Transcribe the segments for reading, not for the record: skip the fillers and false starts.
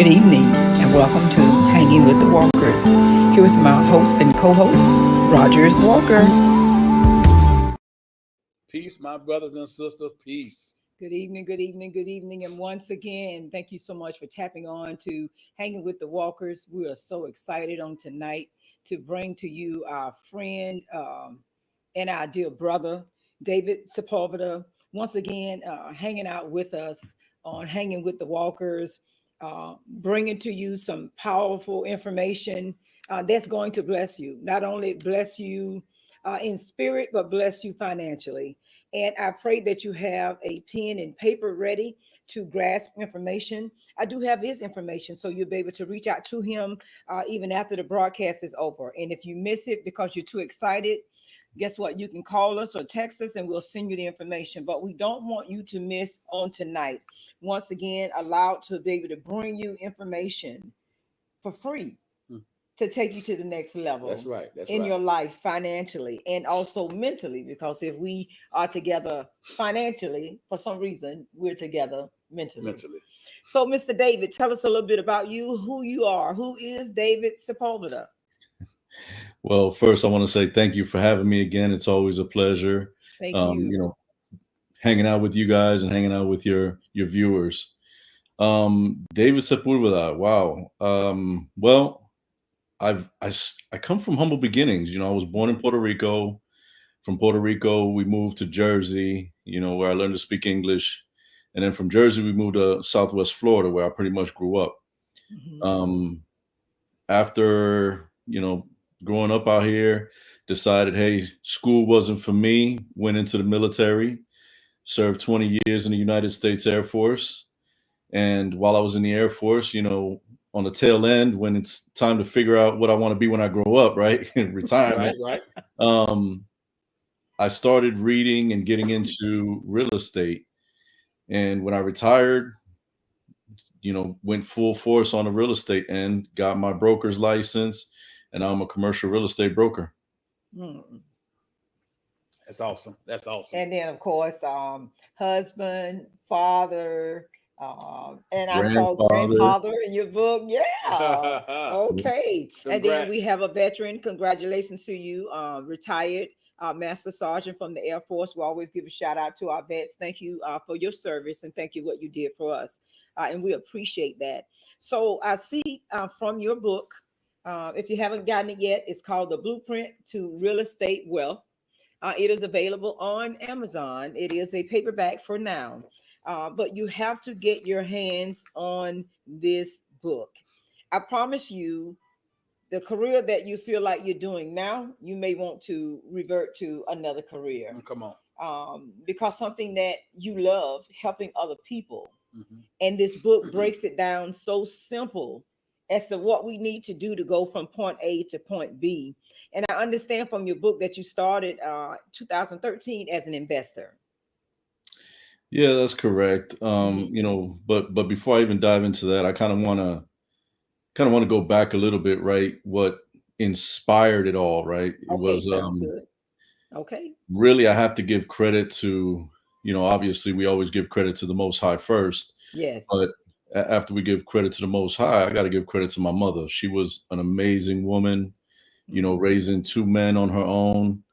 Good evening, and welcome to Hanging with the Walkers. Here with my host and co-host, Rogers Walker. Peace, my brothers and sisters. Peace. Good evening, good evening, good evening. And once again, thank you so much for tapping on to Hanging with the Walkers. We are so excited on tonight to bring to you our friend and our dear brother, David Sepulveda, once again hanging out with us on Hanging with the Walkers, bringing to you some powerful information that's going to bless you. Not only bless you in spirit, but bless you financially. And I pray that you have a pen and paper ready to grasp information. I do have his information, so you'll be able to reach out to him even after the broadcast is over. And if you miss it because you're too excited, guess what? You can call us or text us and we'll send you the information. But we don't want you to miss on tonight. Once again, allowed to be able to bring you information for free to take you to the next level. That's right. That's in right. your life financially and also mentally, because if we are together financially, for some reason, we're together mentally. So, Mr. David, tell us a little bit about you, who you are. Who is David Sepulveda? Well, first, I want to say thank you for having me again. It's always a pleasure. Thank you. Hanging out with you guys and hanging out with your viewers. David Sepulveda. Wow. Well, I come from humble beginnings. I was born in Puerto Rico. From Puerto Rico, we moved to Jersey, where I learned to speak English. And then from Jersey, we moved to Southwest Florida, where I pretty much grew up. Mm-hmm. After, growing up out here, decided, hey, school wasn't for me, went into the military, served 20 years in the United States Air Force. And while I was in the Air Force, on the tail end, when it's time to figure out what I want to be when I grow up, right? Retirement. Right. I started reading and getting into real estate. And when I retired, went full force on the real estate end, got my broker's license, and now I'm a commercial real estate broker. That's awesome. That's awesome. And then, of course, husband, father, and I saw grandfather in your book. Yeah. Okay. Congrats. And then we have a veteran. Congratulations to you, retired Master Sergeant from the Air Force. We always give a shout out to our vets. Thank you for your service and thank you what you did for us. And we appreciate that. So I see from your book, if you haven't gotten it yet, it's called The Blueprint to Real Estate Wealth. It is available on Amazon. It is a paperback for now. But you have to get your hands on this book. I promise you, the career that you feel like you're doing now, you may want to revert to another career. Come on. Because something that you love, helping other people. Mm-hmm. And this book breaks it down so simple as to what we need to do to go from point A to point B. And I understand from your book that you started 2013 as an investor. Yeah, that's correct. But before I even dive into that, I kind of want to go back a little bit, right? What inspired it all, right? It was good. Okay. Really, I have to give credit to, obviously we always give credit to the Most High first. Yes. But after we give credit to the Most High, I got to give credit to my mother. She was an amazing woman, raising two men on her own.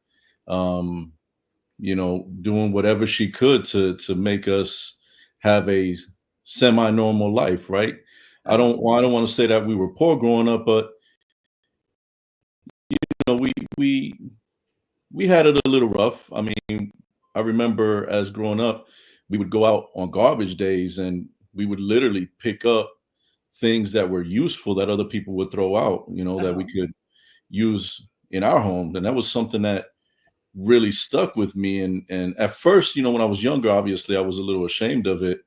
Doing whatever she could to make us have a semi-normal life, right? I don't want to say that we were poor growing up, but we had it a little rough. I mean, I remember as growing up, we would go out on garbage days and we would literally pick up things that were useful that other people would throw out, that we could use in our home. And that was something that really stuck with me. And at first, when I was younger, obviously I was a little ashamed of it,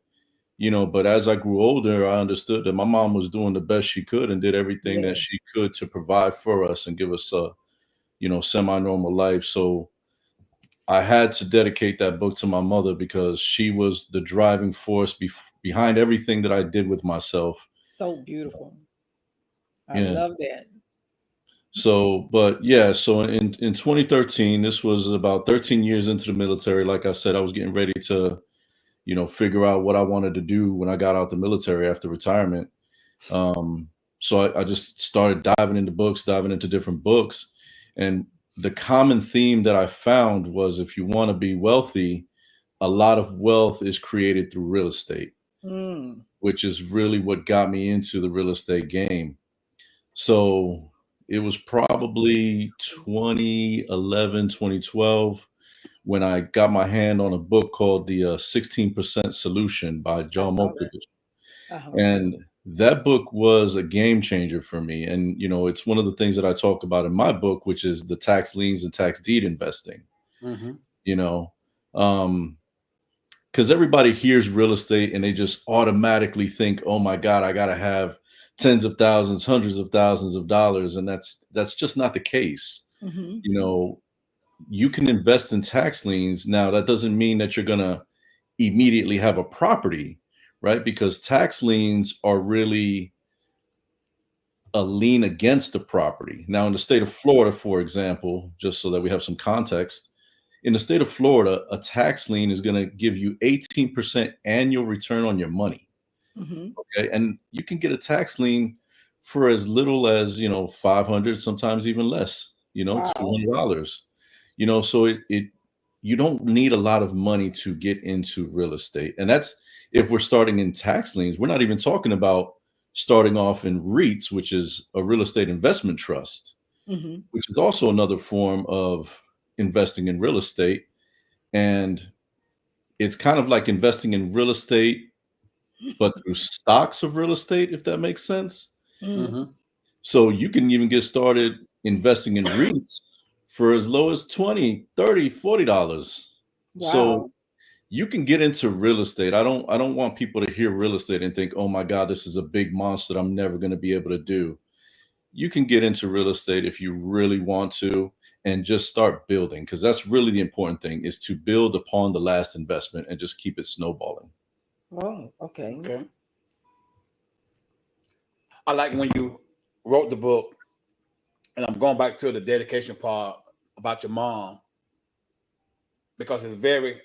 but as I grew older, I understood that my mom was doing the best she could and did everything that she could to provide for us and give us a, semi-normal life. So I had to dedicate that book to my mother because she was the driving force behind everything that I did with myself. So beautiful. I love that. So, so in 2013, this was about 13 years into the military. Like I said, I was getting ready to, figure out what I wanted to do when I got out the military after retirement. So I just started diving into books, diving into different books. And the common theme that I found was if you want to be wealthy, a lot of wealth is created through real estate, Mm. which is really what got me into the real estate game. So it was probably 2011, 2012 when I got my hand on a book called The 16% Solution by I John saw that. Malkovich. Uh-huh. And that book was a game changer for me. And, you know, it's one of the things that I talk about in my book, which is the tax liens and tax deed investing, Mm-hmm. you know, because everybody hears real estate and they just automatically think, oh my God, I got to have tens of thousands, hundreds of thousands of dollars. And that's just not the case. Mm-hmm. You know, you can invest in tax liens. Now, that doesn't mean that you're going to immediately have a property, right? Because tax liens are really a lien against the property. Now, in the state of Florida, for example, just so that we have some context, in the state of Florida, a tax lien is going to give you 18% annual return on your money. Mm-hmm. Okay. And you can get a tax lien for as little as, 500, sometimes even less, Wow. $200. So it you don't need a lot of money to get into real estate. And that's if we're starting in tax liens. We're not even talking about starting off in REITs, which is a real estate investment trust, Mm-hmm. which is also another form of investing in real estate. And it's kind of like investing in real estate, but through stocks of real estate, if that makes sense. Mm. Mm-hmm. So you can even get started investing in REITs for as low as 20, 30, $40. So Wow. you can get into real estate. I don't want people to hear real estate and think, "Oh my God, this is a big monster that I'm never going to be able to do." You can get into real estate if you really want to and just start building, because that's really the important thing, is to build upon the last investment and just keep it snowballing. Oh, okay. Okay. I like when you wrote the book, and I'm going back to the dedication part about your mom because it is very,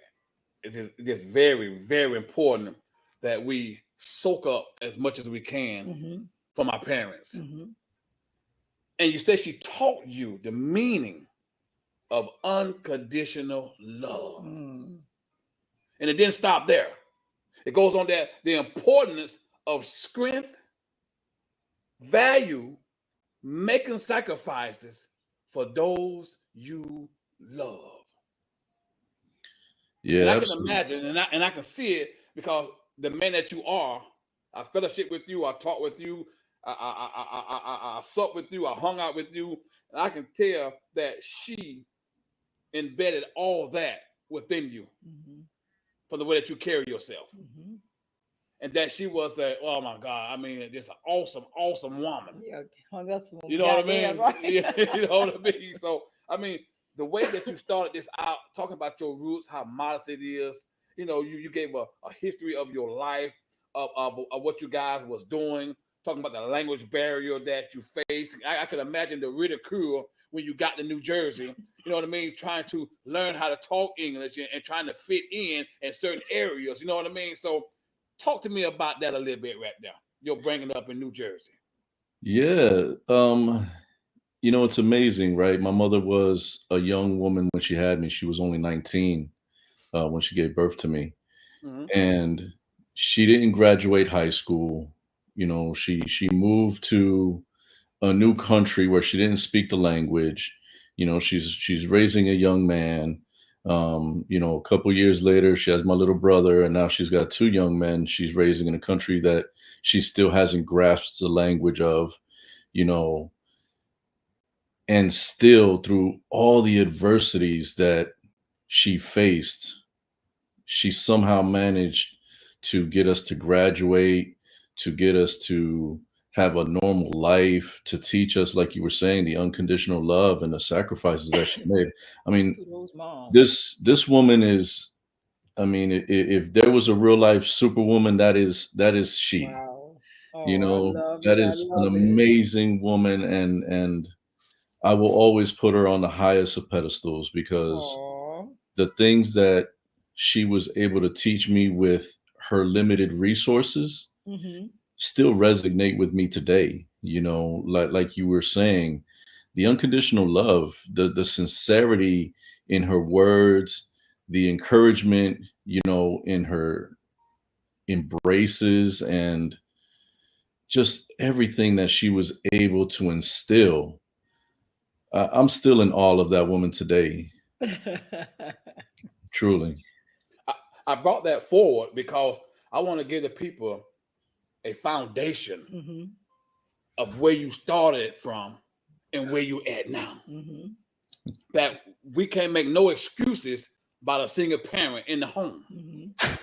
very important that we soak up as much as we can Mm-hmm. from our parents. Mm-hmm. And you said she taught you the meaning of unconditional love. Mm. And it didn't stop there. It goes on that the importance of strength, value, making sacrifices for those you love. And Yeah, I can absolutely. imagine, and I can see it because the man that you are, I fellowship with you, I talk with you, I supped with you, I hung out with you, and I can tell that she embedded all that within you Mm-hmm. from the way that you carry yourself, Mm-hmm. and that she was a oh my God, I mean, just an awesome, awesome woman. Yeah, that's what You we know what got I there, mean? right? Yeah, you know what I mean. So I mean, the way that you started this out, talking about your roots, how modest it is. You gave a history of your life, of what you guys was doing, talking about the language barrier that you face. I could imagine the ridicule when you got to New Jersey. You know what I mean? Trying to learn how to talk English and trying to fit in certain areas. You know what I mean? So talk to me about that a little bit right now. You're bringing up in New Jersey. Yeah. It's amazing, right? My mother was a young woman when she had me. She was only 19 when she gave birth to me. Mm-hmm. And she didn't graduate high school. She moved to a new country where she didn't speak the language. She's raising a young man. A couple years later, she has my little brother, and now she's got two young men she's raising in a country that she still hasn't grasped the language of, you know, and still through all the adversities that she faced, she somehow managed to get us to graduate, to get us to have a normal life, to teach us, like you were saying, the unconditional love and the sacrifices that she made. I mean, Kudos, mom. this woman is, I mean, if there was a real life superwoman, that is she. Wow. Oh, I love That it. I is an love it. amazing woman, and I will always put her on the highest of pedestals because Oh. the things that she was able to teach me with her limited resources, Mm-hmm. still resonate with me today. You know, like you were saying, the unconditional love, the sincerity in her words, the encouragement, you know, in her embraces, and just everything that she was able to instill. I'm still in awe of that woman today, truly. I, I brought that forward because I want to give the people a foundation Mm-hmm. of where you started from and where you at now. Mm-hmm. That we can't make no excuses about a single parent in the home Mm-hmm.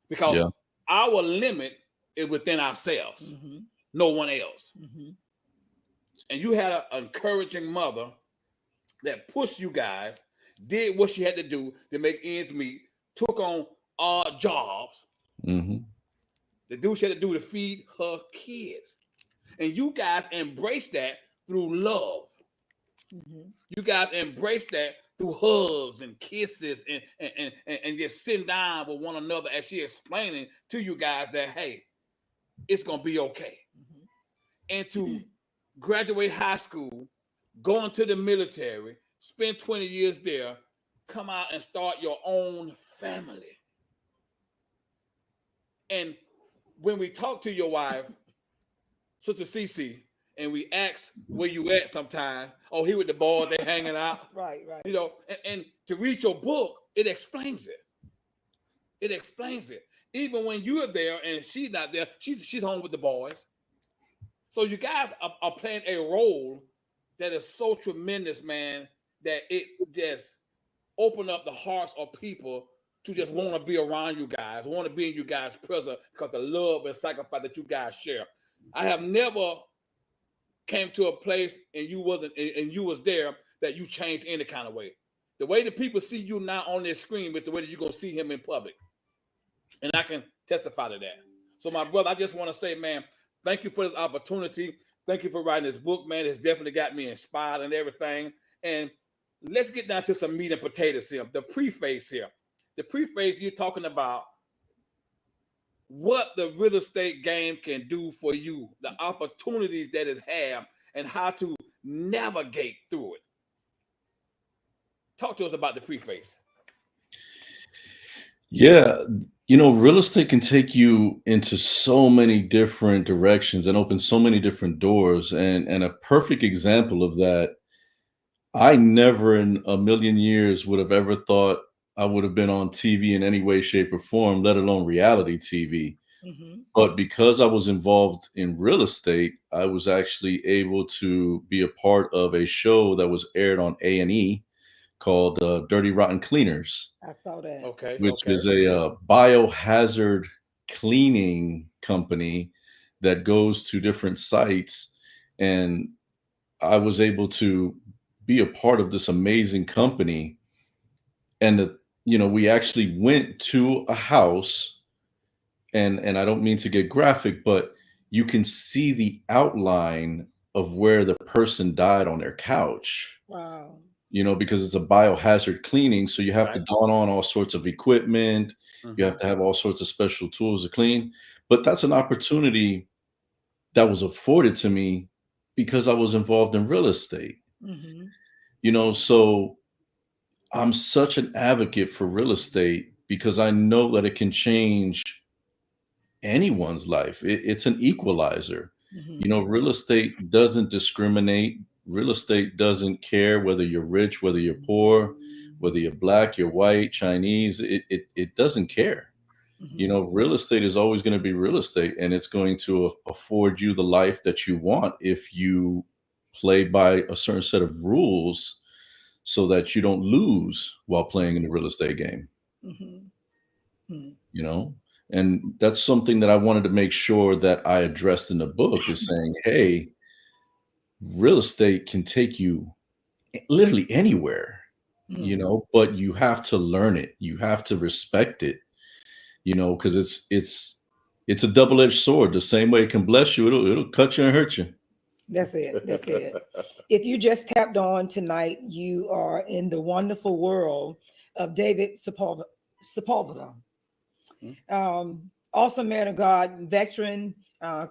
because Yeah. our limit is within ourselves, Mm-hmm. no one else. Mm-hmm. And you had an encouraging mother that pushed you guys, did what she had to do to make ends meet, took on odd jobs, Hmm. to do what she had to do to feed her kids. And you guys embraced that through love. Mm-hmm. You guys embrace that through hugs and kisses and just sitting down with one another as she explaining to you guys that, hey, it's going to be okay. Mm-hmm. And to graduate high school, go into the military, spend 20 years there, come out and start your own family. And when we talk to your wife, Sister Cece, and we ask where you at sometimes, oh, he with the boys, they hanging out. Right, right. You know, and to read your book, it explains it. It explains it. Even when you're there and she's not there, she's home with the boys. So you guys are playing a role that is so tremendous, man, that it just opened up the hearts of people to just want to be around you guys, want to be in you guys' presence because the love and sacrifice that you guys share. I have never came to a place and you wasn't and you was there that you changed any kind of way. The way the people see you now on this screen is the way that you're gonna see him in public. And I can testify to that. So my brother, I just want to say, man, thank you for this opportunity. Thank you for writing this book, man. It's definitely got me inspired and everything. And let's get down to some meat and potatoes here. The preface here. The preface, you're talking about what the real estate game can do for you, the opportunities that it has, and how to navigate through it. Talk to us about the preface. Yeah, you know, real estate can take you into so many different directions and open so many different doors. And a perfect example of that, I never in a million years would have ever thought I would have been on TV in any way, shape, or form, let alone reality TV. Mm-hmm. But because I was involved in real estate, I was actually able to be a part of a show that was aired on A&E called Dirty Rotten Cleaners, I saw that. Okay, which okay. is a biohazard cleaning company that goes to different sites. And I was able to be a part of this amazing company. And, you know, we actually went to a house, and I don't mean to get graphic, but you can see the outline of where the person died on their couch, Wow. you know, because it's a biohazard cleaning. So you have to Right. don on all sorts of equipment. You Mm-hmm. have to have all sorts of special tools to clean. But that's an opportunity that was afforded to me because I was involved in real estate, Mm-hmm. you know. So I'm such an advocate for real estate because I know that it can change anyone's life. It's an equalizer. Mm-hmm. You know, real estate doesn't discriminate. Real estate doesn't care whether you're rich, whether you're poor, whether you're black, you're white, Chinese. It doesn't care. You Mm-hmm. know, real estate is always going to be real estate, and it's going to afford you the life that you want if you play by a certain set of rules so that you don't lose while playing in the real estate game, Mm-hmm. Mm-hmm. you know. And that's something that I wanted to make sure that I addressed in the book, is saying, hey, real estate can take you literally anywhere, you Mm-hmm. know, but you have to learn it, you have to respect it, you know, because it's a double-edged sword. The same way it can bless you, it'll cut you and hurt you. That's it. That's it. If you just tapped on tonight, you are in the wonderful world of David Sepulveda. Um, Awesome man of God, veteran,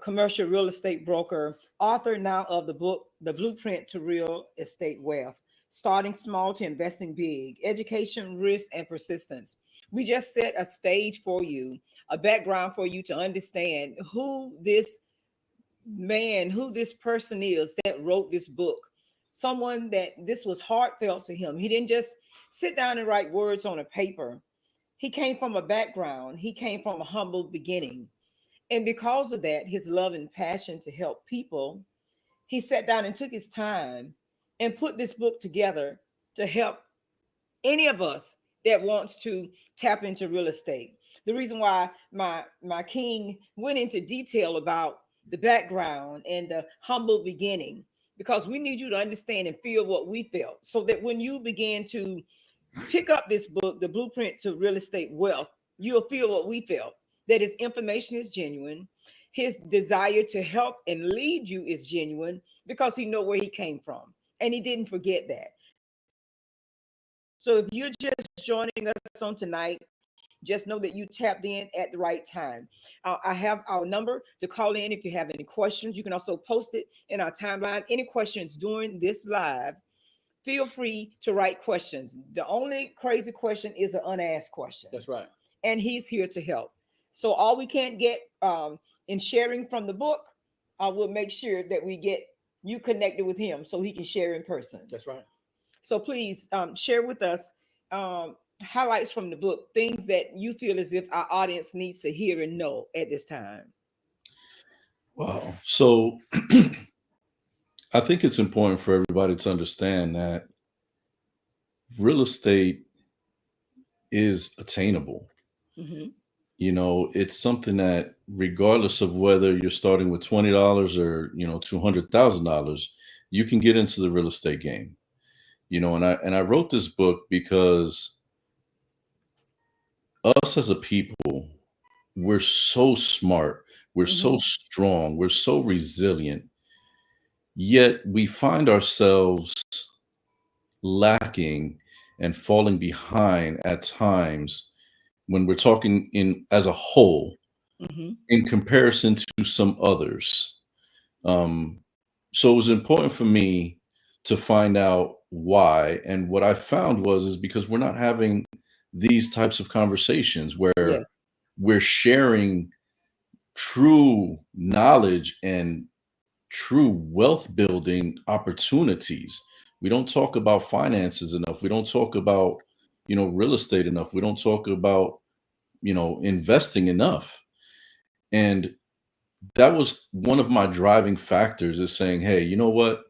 commercial real estate broker, author now of the book, The Blueprint to Real Estate Wealth, starting small to investing big, education, risk, and persistence. We just set a stage for you, a background for you to understand who this man, who this person is that wrote this book. Someone that this was heartfelt to him. He didn't just sit down and write words on a paper. He came from a background, he came from a humble beginning. And because of that, his love and passion to help people, he sat down and took his time and put this book together to help any of us that wants to tap into real estate. The reason why my king went into detail about the background and the humble beginning, because we need you to understand and feel what we felt, so that when you begin to pick up this book, The Blueprint to Real Estate Wealth, you'll feel what we felt, that his information is genuine. His desire to help and lead you is genuine because he know where he came from. And he didn't forget that. So if you're just joining us on tonight, just know that you tapped in at the right time. I have our number to call in if you have any questions. You can also post it in our timeline. Any questions during this live, feel free to write questions. The only crazy question is an unasked question. That's right. And he's here to help. So all we can't get in sharing from the book, we'll make sure that we get you connected with him so he can share in person. That's right. So please share with us highlights from the book, things that you feel as if our audience needs to hear and know at this time. Wow. So I think it's important for everybody to understand that real estate is attainable. Mm-hmm. You know, it's something that regardless of whether you're starting with $20 or, you know, $200,000, you can get into the real estate game. You know, and I wrote this book because us as a people, we're so smart, we're so strong, we're so resilient, yet we find ourselves lacking and falling behind at times when we're talking in as a whole in comparison to some others. So it was important for me to find out why. And what I found is because we're not having these types of conversations where Yes. we're sharing true knowledge and true wealth building opportunities. We don't talk about finances enough. We don't talk about, you know, real estate enough. We don't talk about, you know, investing enough. And that was one of my driving factors, is saying, hey, you know what?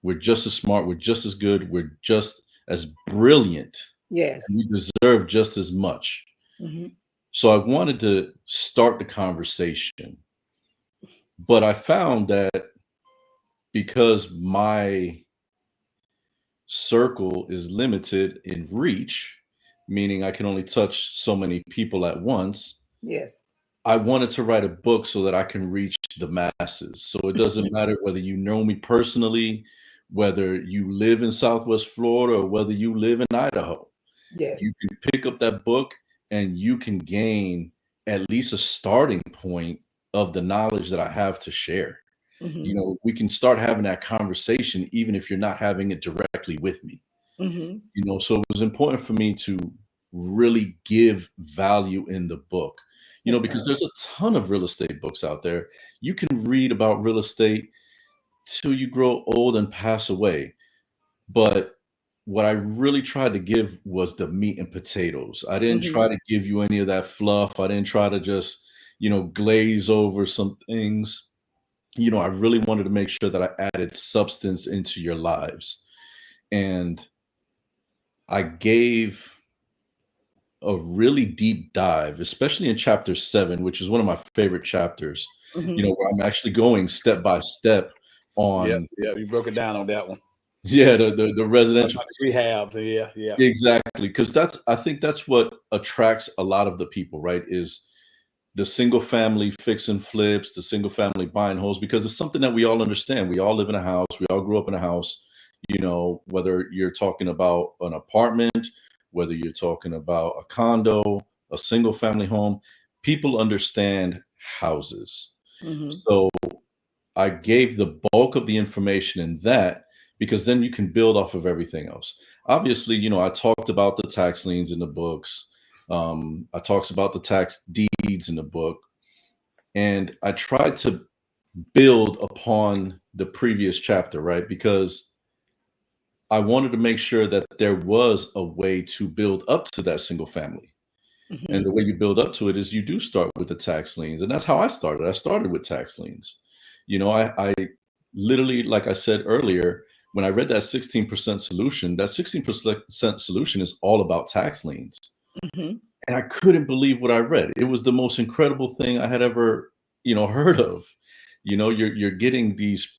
We're just as smart. We're just as good. We're just as brilliant. Yes. And we deserve just as much. So I wanted to start the conversation. But I found that because my circle is limited in reach, meaning I can only touch so many people at once, Yes. I wanted to write a book so that I can reach the masses. So it doesn't matter whether you know me personally, whether you live in Southwest Florida, or whether you live in Idaho. Yes. You can pick up that book and you can gain at least a starting point of the knowledge that I have to share. You know, we can start having that conversation even if you're not having it directly with me. You know, so it was important for me to really give value in the book. You know, because there's a ton of real estate books out there. You can read about real estate till you grow old and pass away. But what I really tried to give was the meat and potatoes. I didn't try to give you any of that fluff. I didn't try to just, you know, glaze over some things. You know, I really wanted to make sure that I added substance into your lives. And I gave a really deep dive, especially in chapter 7, which is one of my favorite chapters, you know, where I'm actually going step by step on. Yeah, you broke it down on that one. Yeah, the residential rehab. Yeah. Exactly. Because I think that's what attracts a lot of the people, right? Is the single family fix and flips, the single family buying homes, because it's something that we all understand. We all live in a house. We all grew up in a house, you know, whether you're talking about an apartment, whether you're talking about a condo, a single family home, people understand houses. Mm-hmm. So I gave the bulk of the information in that, because then you can build off of everything else. Obviously, I talked about the tax liens in the books. I talked about the tax deeds in the book, and I tried to build upon the previous chapter, right? Because I wanted to make sure that there was a way to build up to that single family. And Mm-hmm. the way you build up to it is you do start with the tax liens. And that's how I started. I started with tax liens. I literally, like I said earlier, when I read that 16% solution, that 16% solution is all about tax liens. Mm-hmm. And I couldn't believe what I read. It was the most incredible thing I had ever, heard of. You're getting these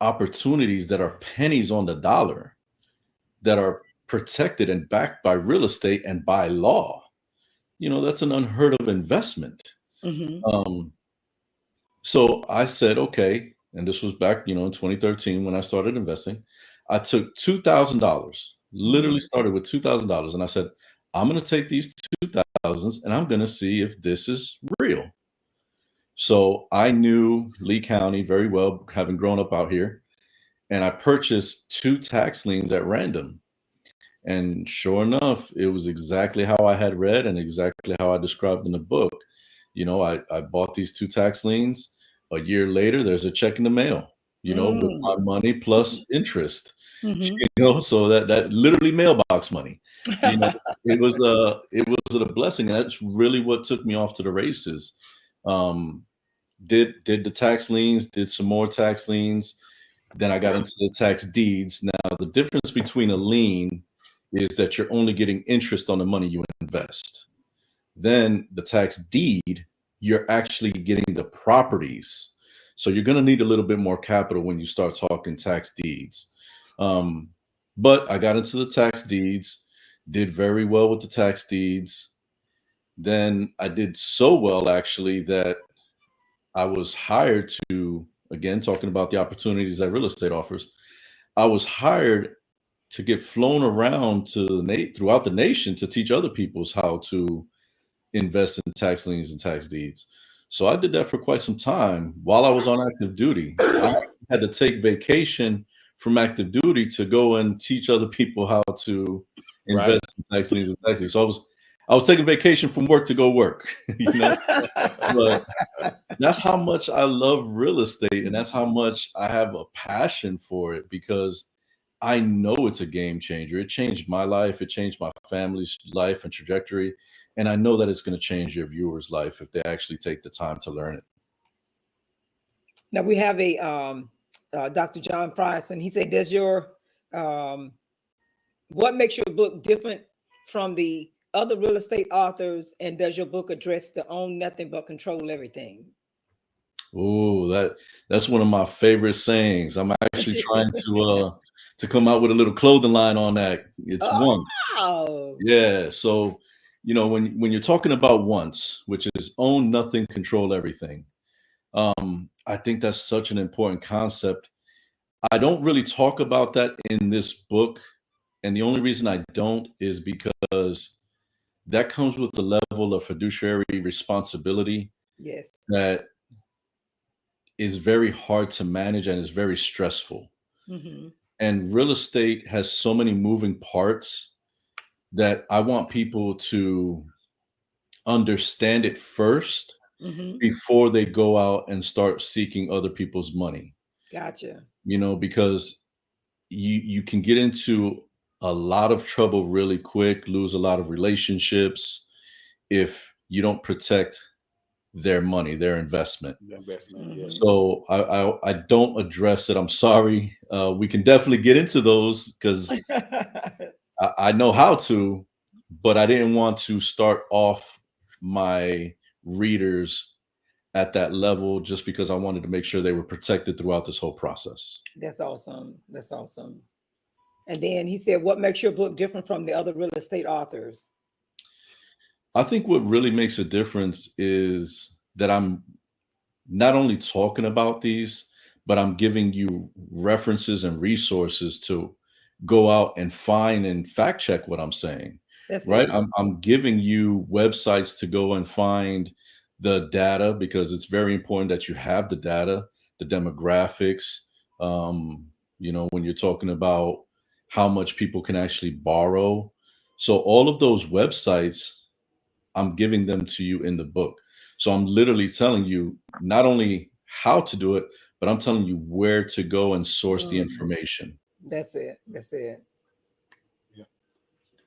opportunities that are pennies on the dollar, that are protected and backed by real estate and by law. That's an unheard of investment. Mm-hmm. Um, so I said, okay, and this was back, in 2013 when I started investing. I took $2,000, Mm-hmm. literally started with $2,000, and I said, I'm going to take these 2,000s and I'm going to see if this is real. So I knew Lee County very well, having grown up out here, and I purchased 2 tax liens at random. And sure enough, it was exactly how I had read and exactly how I described in the book. I bought these 2 tax liens. A year later, there's a check in the mail, with my money plus interest. Mm-hmm. So that literally mailbox money. You know, it was a blessing. And that's really what took me off to the races. Um, did the tax liens, did some more tax liens. Then I got into the tax deeds. Now, the difference between a lien is that you're only getting interest on the money you invest. Then the tax deed, you're actually getting the properties. So you're going to need a little bit more capital when you start talking tax deeds. Um, but I got into the tax deeds, did very well with the tax deeds. Then I did so well, actually, that I was hired to, again, talking about the opportunities that real estate offers, I was hired to get flown around throughout the nation to teach other peoples how to invest in tax liens and tax deeds. So I did that for quite some time while I was on active duty. I had to take vacation from active duty to go and teach other people how to Right. invest in tax liens and tax deeds. So I was taking vacation from work to go work, but that's how much I love real estate, and that's how much I have a passion for it, because I know it's a game changer. It changed my life. It changed my family's life and trajectory. And I know that it's going to change your viewers' life if they actually take the time to learn it. Now we have a Dr. John Frierson. He said, "Does your what makes your book different from the other real estate authors, and does your book address the own nothing but control everything?" Oh, that's one of my favorite sayings. I'm actually trying to come out with a little clothing line on that. It's once. Oh, Yeah. So, when you're talking about once, which is own nothing, control everything. I think that's such an important concept. I don't really talk about that in this book. And the only reason I don't is because that comes with the level of fiduciary responsibility yes. that is very hard to manage and is very stressful. Mm-hmm. And real estate has so many moving parts that I want people to understand it first Mm-hmm. before they go out and start seeking other people's money. Gotcha. Because you can get into a lot of trouble really quick, lose a lot of relationships if you don't protect their money, their investment. The investment. Mm-hmm. Yes. So I don't address it. I'm sorry. We can definitely get into those because I know how to, but I didn't want to start off my readers at that level just because I wanted to make sure they were protected throughout this whole process. That's awesome. That's awesome. And then he said, "What makes your book different from the other real estate authors?" I think what really makes a difference is that I'm not only talking about these, but I'm giving you references and resources to go out and find and fact check what I'm saying. That's right? it. I'm giving you websites to go and find the data because it's very important that you have the data, the demographics. Um, when you're talking about how much people can actually borrow. So all of those websites, I'm giving them to you in the book. So I'm literally telling you not only how to do it, but I'm telling you where to go and source the Mm, information. that's it. That's it. Yeah.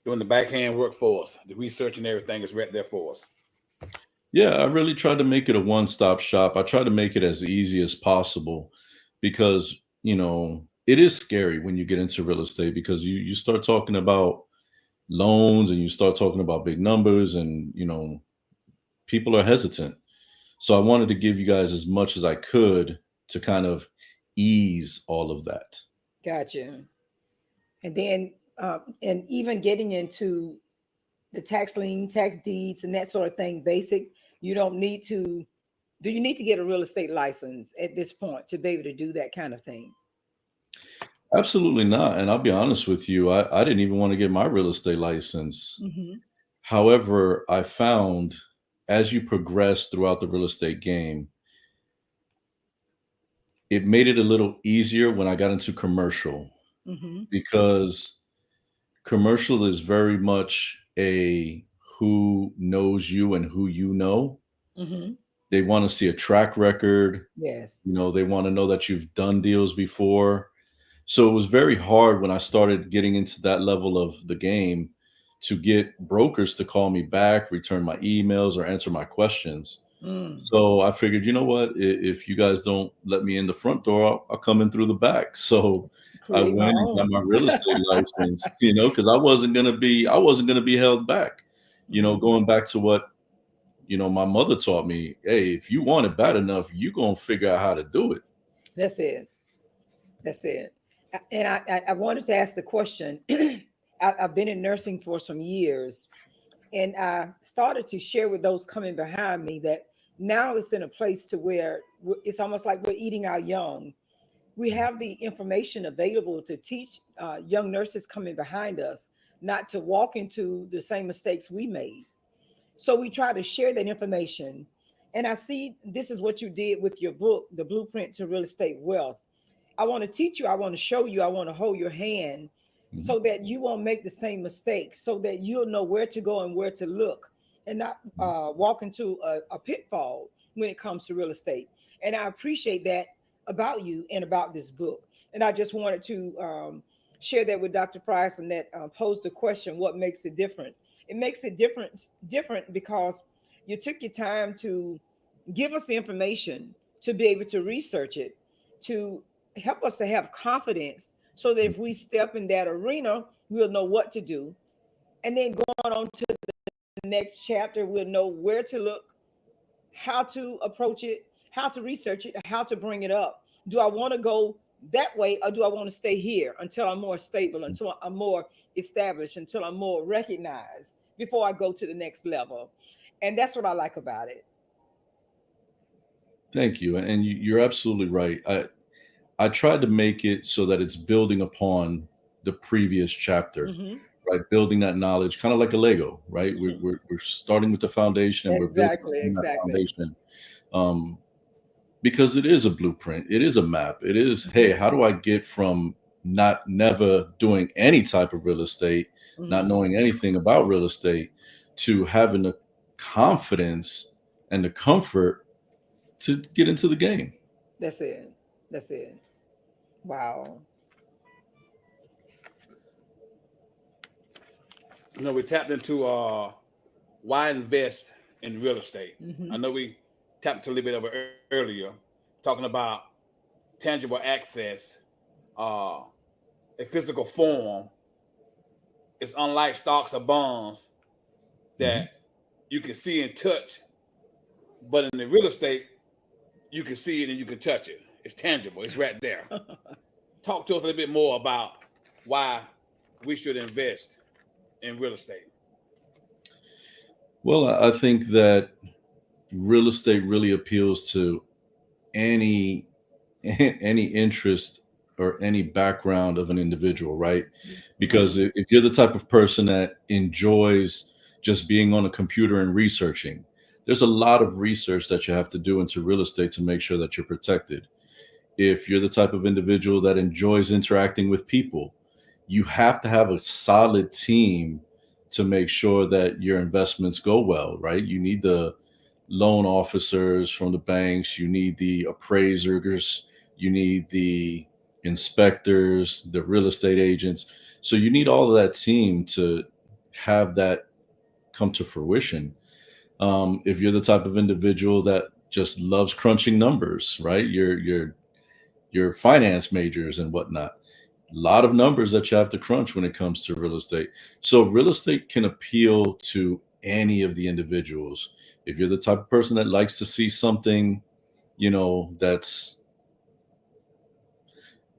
Doing the backhand work for us, the research and everything is right there for us. Yeah, I really tried to make it a one-stop shop. I try to make it as easy as possible because, it is scary when you get into real estate because you start talking about loans and you start talking about big numbers and, people are hesitant. So I wanted to give you guys as much as I could to kind of ease all of that. Gotcha. And then, and even getting into the tax lien, tax deeds, and that sort of thing, basic, you don't need to. Do you need to get a real estate license at this point to be able to do that kind of thing? Absolutely not. And I'll be honest with you, I didn't even want to get my real estate license. Hmm. However, I found as you progress throughout the real estate game, it made it a little easier when I got into commercial Hmm. because commercial is very much a who knows you and who you know. Hmm. They want to see a track record. Yes. They want to know that you've done deals before. So it was very hard when I started getting into that level of the game to get brokers to call me back, return my emails, or answer my questions. Mm. So I figured, you know what? If you guys don't let me in the front door, I'll come in through the back. So I Create my went and got own. my real estate license, because I wasn't gonna be held back. Hmm. Going back to what my mother taught me. Hey, if you want it bad enough, you gonna figure out how to do it. That's it. That's it. And I wanted to ask the question. I've been in nursing for some years, and I started to share with those coming behind me that now it's in a place to where it's almost like we're eating our young. We have the information available to teach young nurses coming behind us not to walk into the same mistakes we made. So we try to share that information. And I see this is what you did with your book, The Blueprint to Real Estate Wealth. I want to teach you, I want to show you, I want to hold your hand Mhm. so that you won't make the same mistakes, so that you'll know where to go and where to look and not walk into a pitfall when it comes to real estate. And I appreciate that about you and about this book. And I just wanted to share that with Dr. Price and that posed the question, what makes it different? It makes it different because you took your time to give us the information to be able to research it, to help us to have confidence so that if we step in that arena, we'll know what to do. And then going on to the next chapter, we'll know where to look, how to approach it, how to research it, how to bring it up. Do I want to go that way or do I want to stay here until I'm more stable, until I'm more established, until I'm more recognized before I go to the next level? And that's what I like about it. Thank you, and you're absolutely right. I tried to make it so that it's building upon the previous chapter, Hmm. right? Building that knowledge, kind of like a Lego, right? We're starting with the foundation and we're building Exactly, on that exactly. foundation. Um, because it is a blueprint, it is a map. It is, hey, Hmm. how do I get from not never doing any type of real estate, not Hmm. knowing anything about real estate, to having the confidence and the comfort to get into the game? That's it. That's it. Wow. We tapped into why invest in real estate. I Hmm. know we tapped into a little bit of it earlier, talking about tangible access, uh, a physical form. It's unlike stocks or bonds that Mhm. you can see and touch, but in the real estate, you can see it and you can touch it. It's tangible. It's right there. Talk to us a little bit more about why we should invest in real estate. Well, I think that real estate really appeals to any any interest or any background of an individual, right? Because Mhm. if you're the type of person that enjoys just being on a computer and researching, there's a lot of research that you have to do into real estate to make sure that you're protected. If you're the type of individual that enjoys interacting with people, you have to have a solid team to make sure that your investments go well, right? You need the loan officers from the banks, you need the appraisers, you need the inspectors, the real estate agents. So you need all of that team to have that come to fruition. If you're the type of individual that just loves crunching numbers, right? Your finance majors and whatnot. A lot of numbers that you have to crunch when it comes to real estate. So real estate can appeal to any of the individuals. If you're the type of person that likes to see something, that's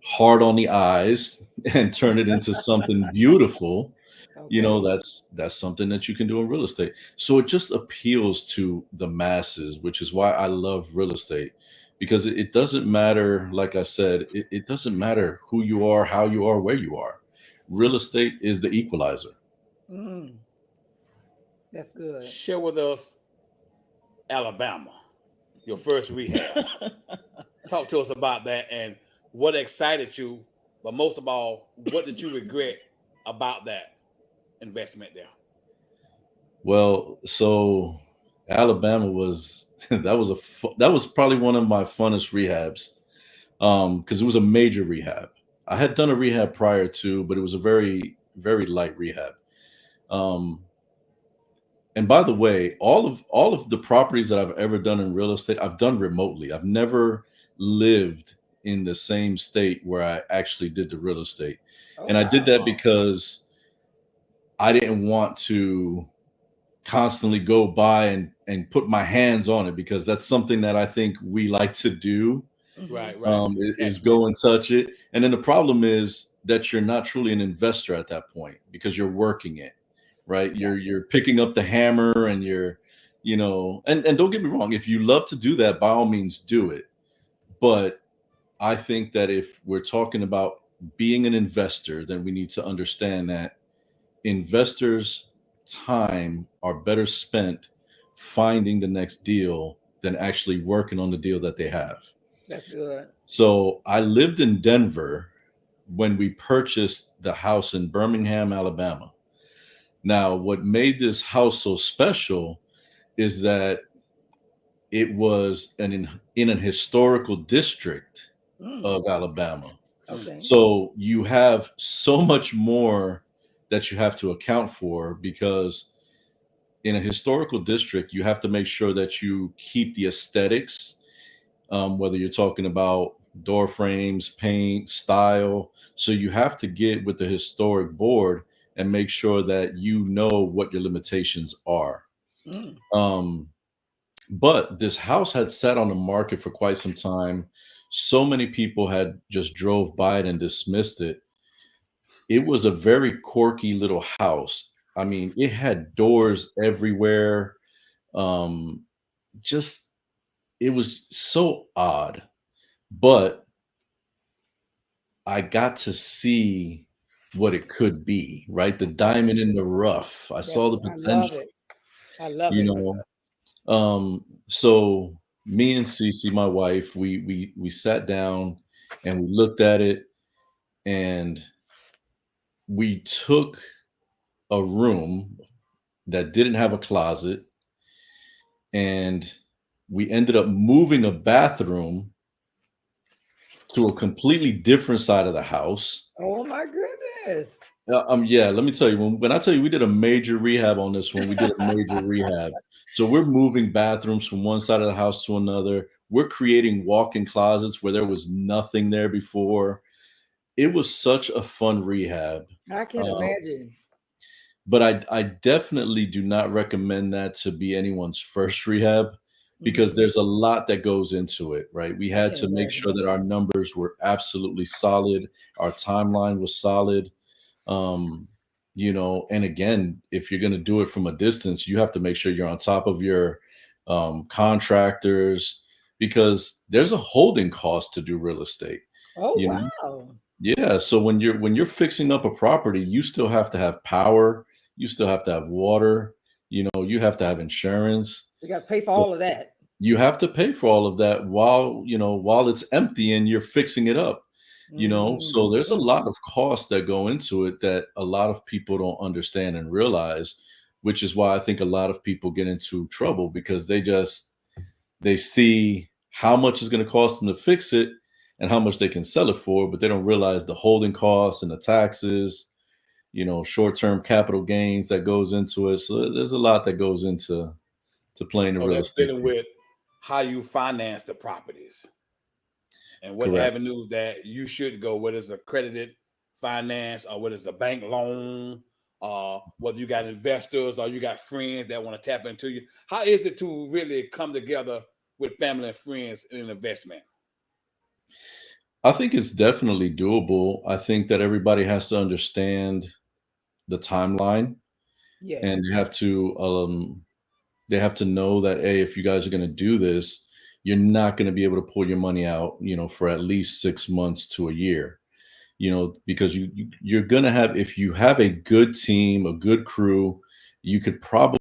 hard on the eyes and turn it into something beautiful, Okay. that's something that you can do in real estate. So it just appeals to the masses, which is why I love real estate, because it doesn't matter, like I said, it doesn't matter who you are, how you are, where you are. Real estate is the equalizer. Mm, that's good. Share with us Alabama, your first rehab. Talk to us about that and what excited you, but most of all, what did you regret about that investment there? Well, so Alabama was that was probably one of my funnest rehabs, because it was a major rehab. I had done a rehab prior to, but it was a very, very light rehab. Um, and by the way, all of the properties that I've ever done in real estate, I've done remotely. I've never lived in the same state where I actually did the real estate. Oh And I did wow. that because I didn't want to constantly go by and put my hands on it, because that's something that I think we like to do, Hmm. Right, right. is Attachment. go and touch it. And then the problem is that you're not truly an investor at that point because you're working it, right? You're Gotcha. you're picking up the hammer and and don't get me wrong, if you love to do that, by all means do it. But I think that if we're talking about being an investor, then we need to understand that investors' time are better spent finding the next deal than actually working on the deal that they have. That's good. So I lived in Denver when we purchased the house in Birmingham, Alabama. Now, what made this house so special is that it was in an historical district Mm, of Alabama. Mm. okay. So you have so much more that you have to account for, because in a historical district, you have to make sure that you keep the aesthetics, whether you're talking about door frames, paint, style. So you have to get with the historic board and make sure that you know what your limitations are. Mm, Um, but this house had sat on the market for quite some time. So many people had just drove by it and dismissed it. It was a very quirky little house. I mean, it had doors everywhere. Um, just it was so odd. But I got to see what it could be, right? The that's right. diamond in the rough. I saw That's the I love potential, it. I love you it. know. So me and Cece, my wife, we sat down and we looked at it, and we took a room that didn't have a closet, and we ended up moving a bathroom to a completely different side of the house. Oh my goodness. Yeah, let me tell you, when I tell you we did a major rehab on this one, we did a major rehab. So we're moving bathrooms from one side of the house to another. We're creating walk-in closets where there was nothing there before. It was such a fun rehab. I can Uh, imagine. but I definitely do not recommend that to be anyone's first rehab, because Hmm. there's a lot that goes into it, right? We I had can to make imagine. sure that our numbers were absolutely solid, our timeline was solid. um and again, if you're going to do it from a distance, you have to make sure you're on top of your contractors, because there's a holding cost to do real estate. Oh, you know? wow. Yeah, so when you're fixing up a property, you still have to have power, you still have to have water, you have to have insurance. We got to pay for So all of that. you have to pay for all of that while it's empty and you're fixing it up. So there's a Mm. lot of costs that go into it that a lot of people don't understand and realize, which is why I think a lot of people get into trouble because they see how much is going to cost them to fix it and how much they can sell it for, but they don't realize the holding costs and the taxes, short-term capital gains that goes into it. So there's a lot that goes into playing the So real that's estate dealing game. with how you finance the properties and what Correct. avenue that you should go, whether it's accredited finance or whether it's a bank loan, whether you got investors or you got friends that want to tap into you. How is it to really come together with family and friends in an investment? I think it's definitely doable. I think that everybody has to understand the timeline, and Yes. they have to know that, hey, if you guys are going to do this, you're not going to be able to pull your money out, for at least 6 months to a year, because you're going to have, if you have a good team, a good crew, you could probably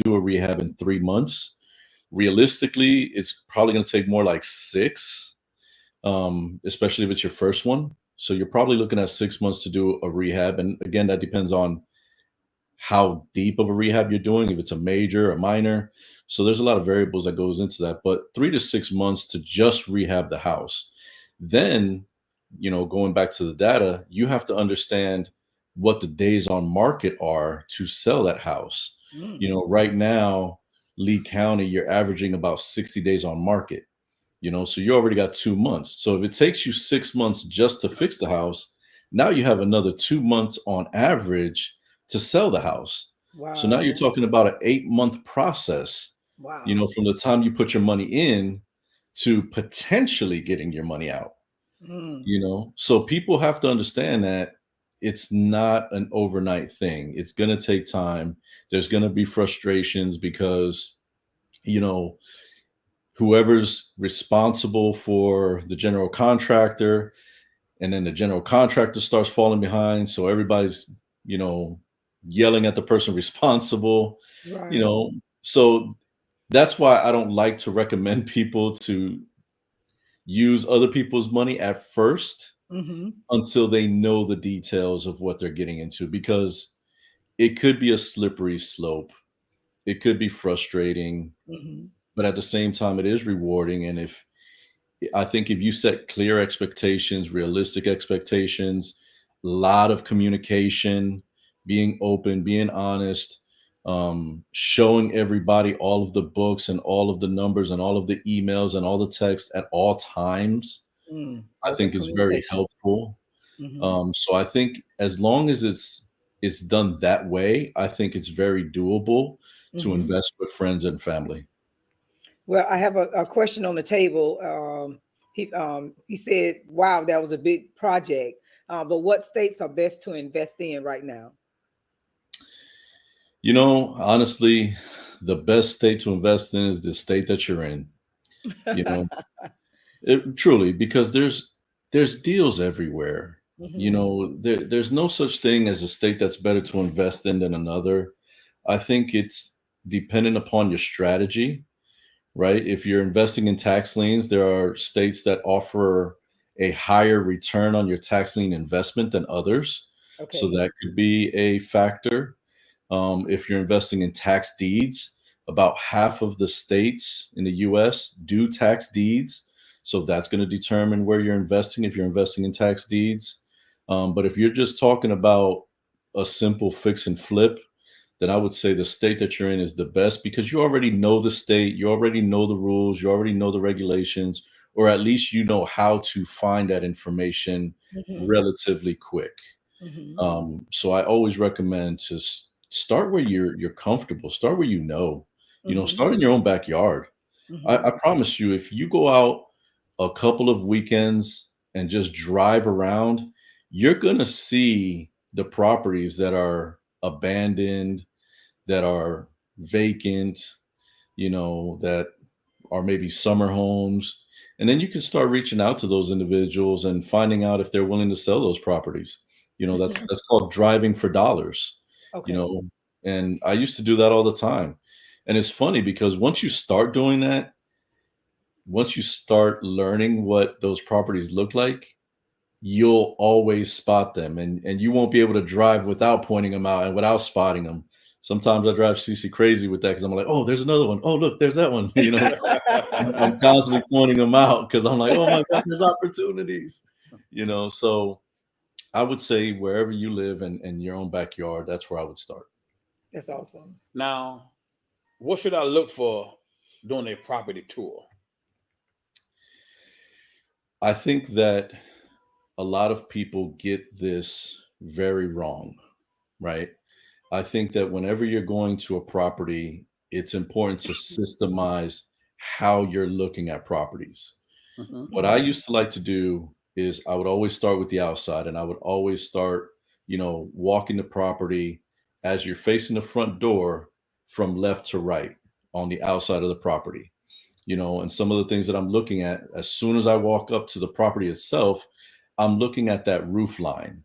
do a rehab in 3 months. Realistically, it's probably going to take more like six, especially if it's your first one. So you're probably looking at 6 months to do a rehab. And again, that depends on how deep of a rehab you're doing, if it's a major or minor. So there's a lot of variables that goes into that. But 3 to 6 months to just rehab the house. Then, going back to the data, you have to understand what the days on market are to sell that house. Mm. Right now, Lee County, you're averaging about 60 days on market. So you already got 2 months. So if it takes you 6 months just to fix the house, now you have another 2 months on average to sell the house. So now you're Wow. talking about an 8-month process, Wow. from the time you put your money in to potentially getting your money out. Mm. So people have to understand that it's not an overnight thing. It's going to take time. There's going to be frustrations because, you know, whoever's responsible for the general contractor, and then the general contractor starts falling behind, so everybody's you know yelling at the person responsible, you Right. know so that's why I don't like to recommend people to use other people's money at first Mm-hmm. until they know the details of what they're getting into, because it could be a slippery slope. It could be frustrating, Mm-hmm. but at the same time it is rewarding. And if I think if you set clear expectations, realistic expectations, a lot of communication, being open, being honest, showing everybody all of the books and all of the numbers and all of the emails and all the text at all times, Mm. I Open think is very communication. helpful. Mm-hmm. So I think as long as it's done that way, I think it's very doable to Mm-hmm. invest with friends and family. Well, I have a question on the table. He said, "Wow, that was a big project." But what states are best to invest in right now? Honestly, the best state to invest in is the state that you're in. You know, truly, because there's deals everywhere. Hmm. There's no such thing as a state that's better to invest in than another. I think it's dependent upon your strategy, right? If you're investing in tax liens, there are states that offer a higher return on your tax lien investment than others. So Okay. that could be a factor. If you're investing in tax deeds, about half of the states in the US do tax deeds. So that's going to determine where you're investing if you're investing in tax deeds. But if you're just talking about a simple fix and flip, then I would say the state that you're in is the best, because you already know the state, you already know the rules, you already know the regulations, or at least you know how to find that information Hmm. relatively quick. Hmm. So I always recommend to start where you're comfortable. Start where you know. Hmm. Start in your own backyard. I Hmm. promise you, if you go out a couple of weekends and just drive around, you're gonna see the properties that are abandoned, that are vacant, that are maybe summer homes. And then you can start reaching out to those individuals and finding out if they're willing to sell those properties. That's called driving for dollars, you Okay. know, and I used to do that all the time. And it's funny because once you start doing that, once you start learning what those properties look like, you'll always spot them, and you won't be able to drive without pointing them out and without spotting them. Sometimes I drive CC crazy with that because I'm like, oh, there's another one. Oh, look, there's that one. I'm constantly pointing them out because I'm like, oh my God, there's opportunities. So I would say wherever you live in your own backyard, that's where I would start. That's awesome. Now, what should I look for during a property tour? I think that a lot of people get this very wrong, right? I think that whenever you're going to a property, it's important to systemize how you're looking at properties. Mhm. What I used to like to do is I would always start with the outside, and I would always start, walking the property as you're facing the front door from left to right on the outside of the property. And some of the things that I'm looking at as soon as I walk up to the property itself, I'm looking at that roof line,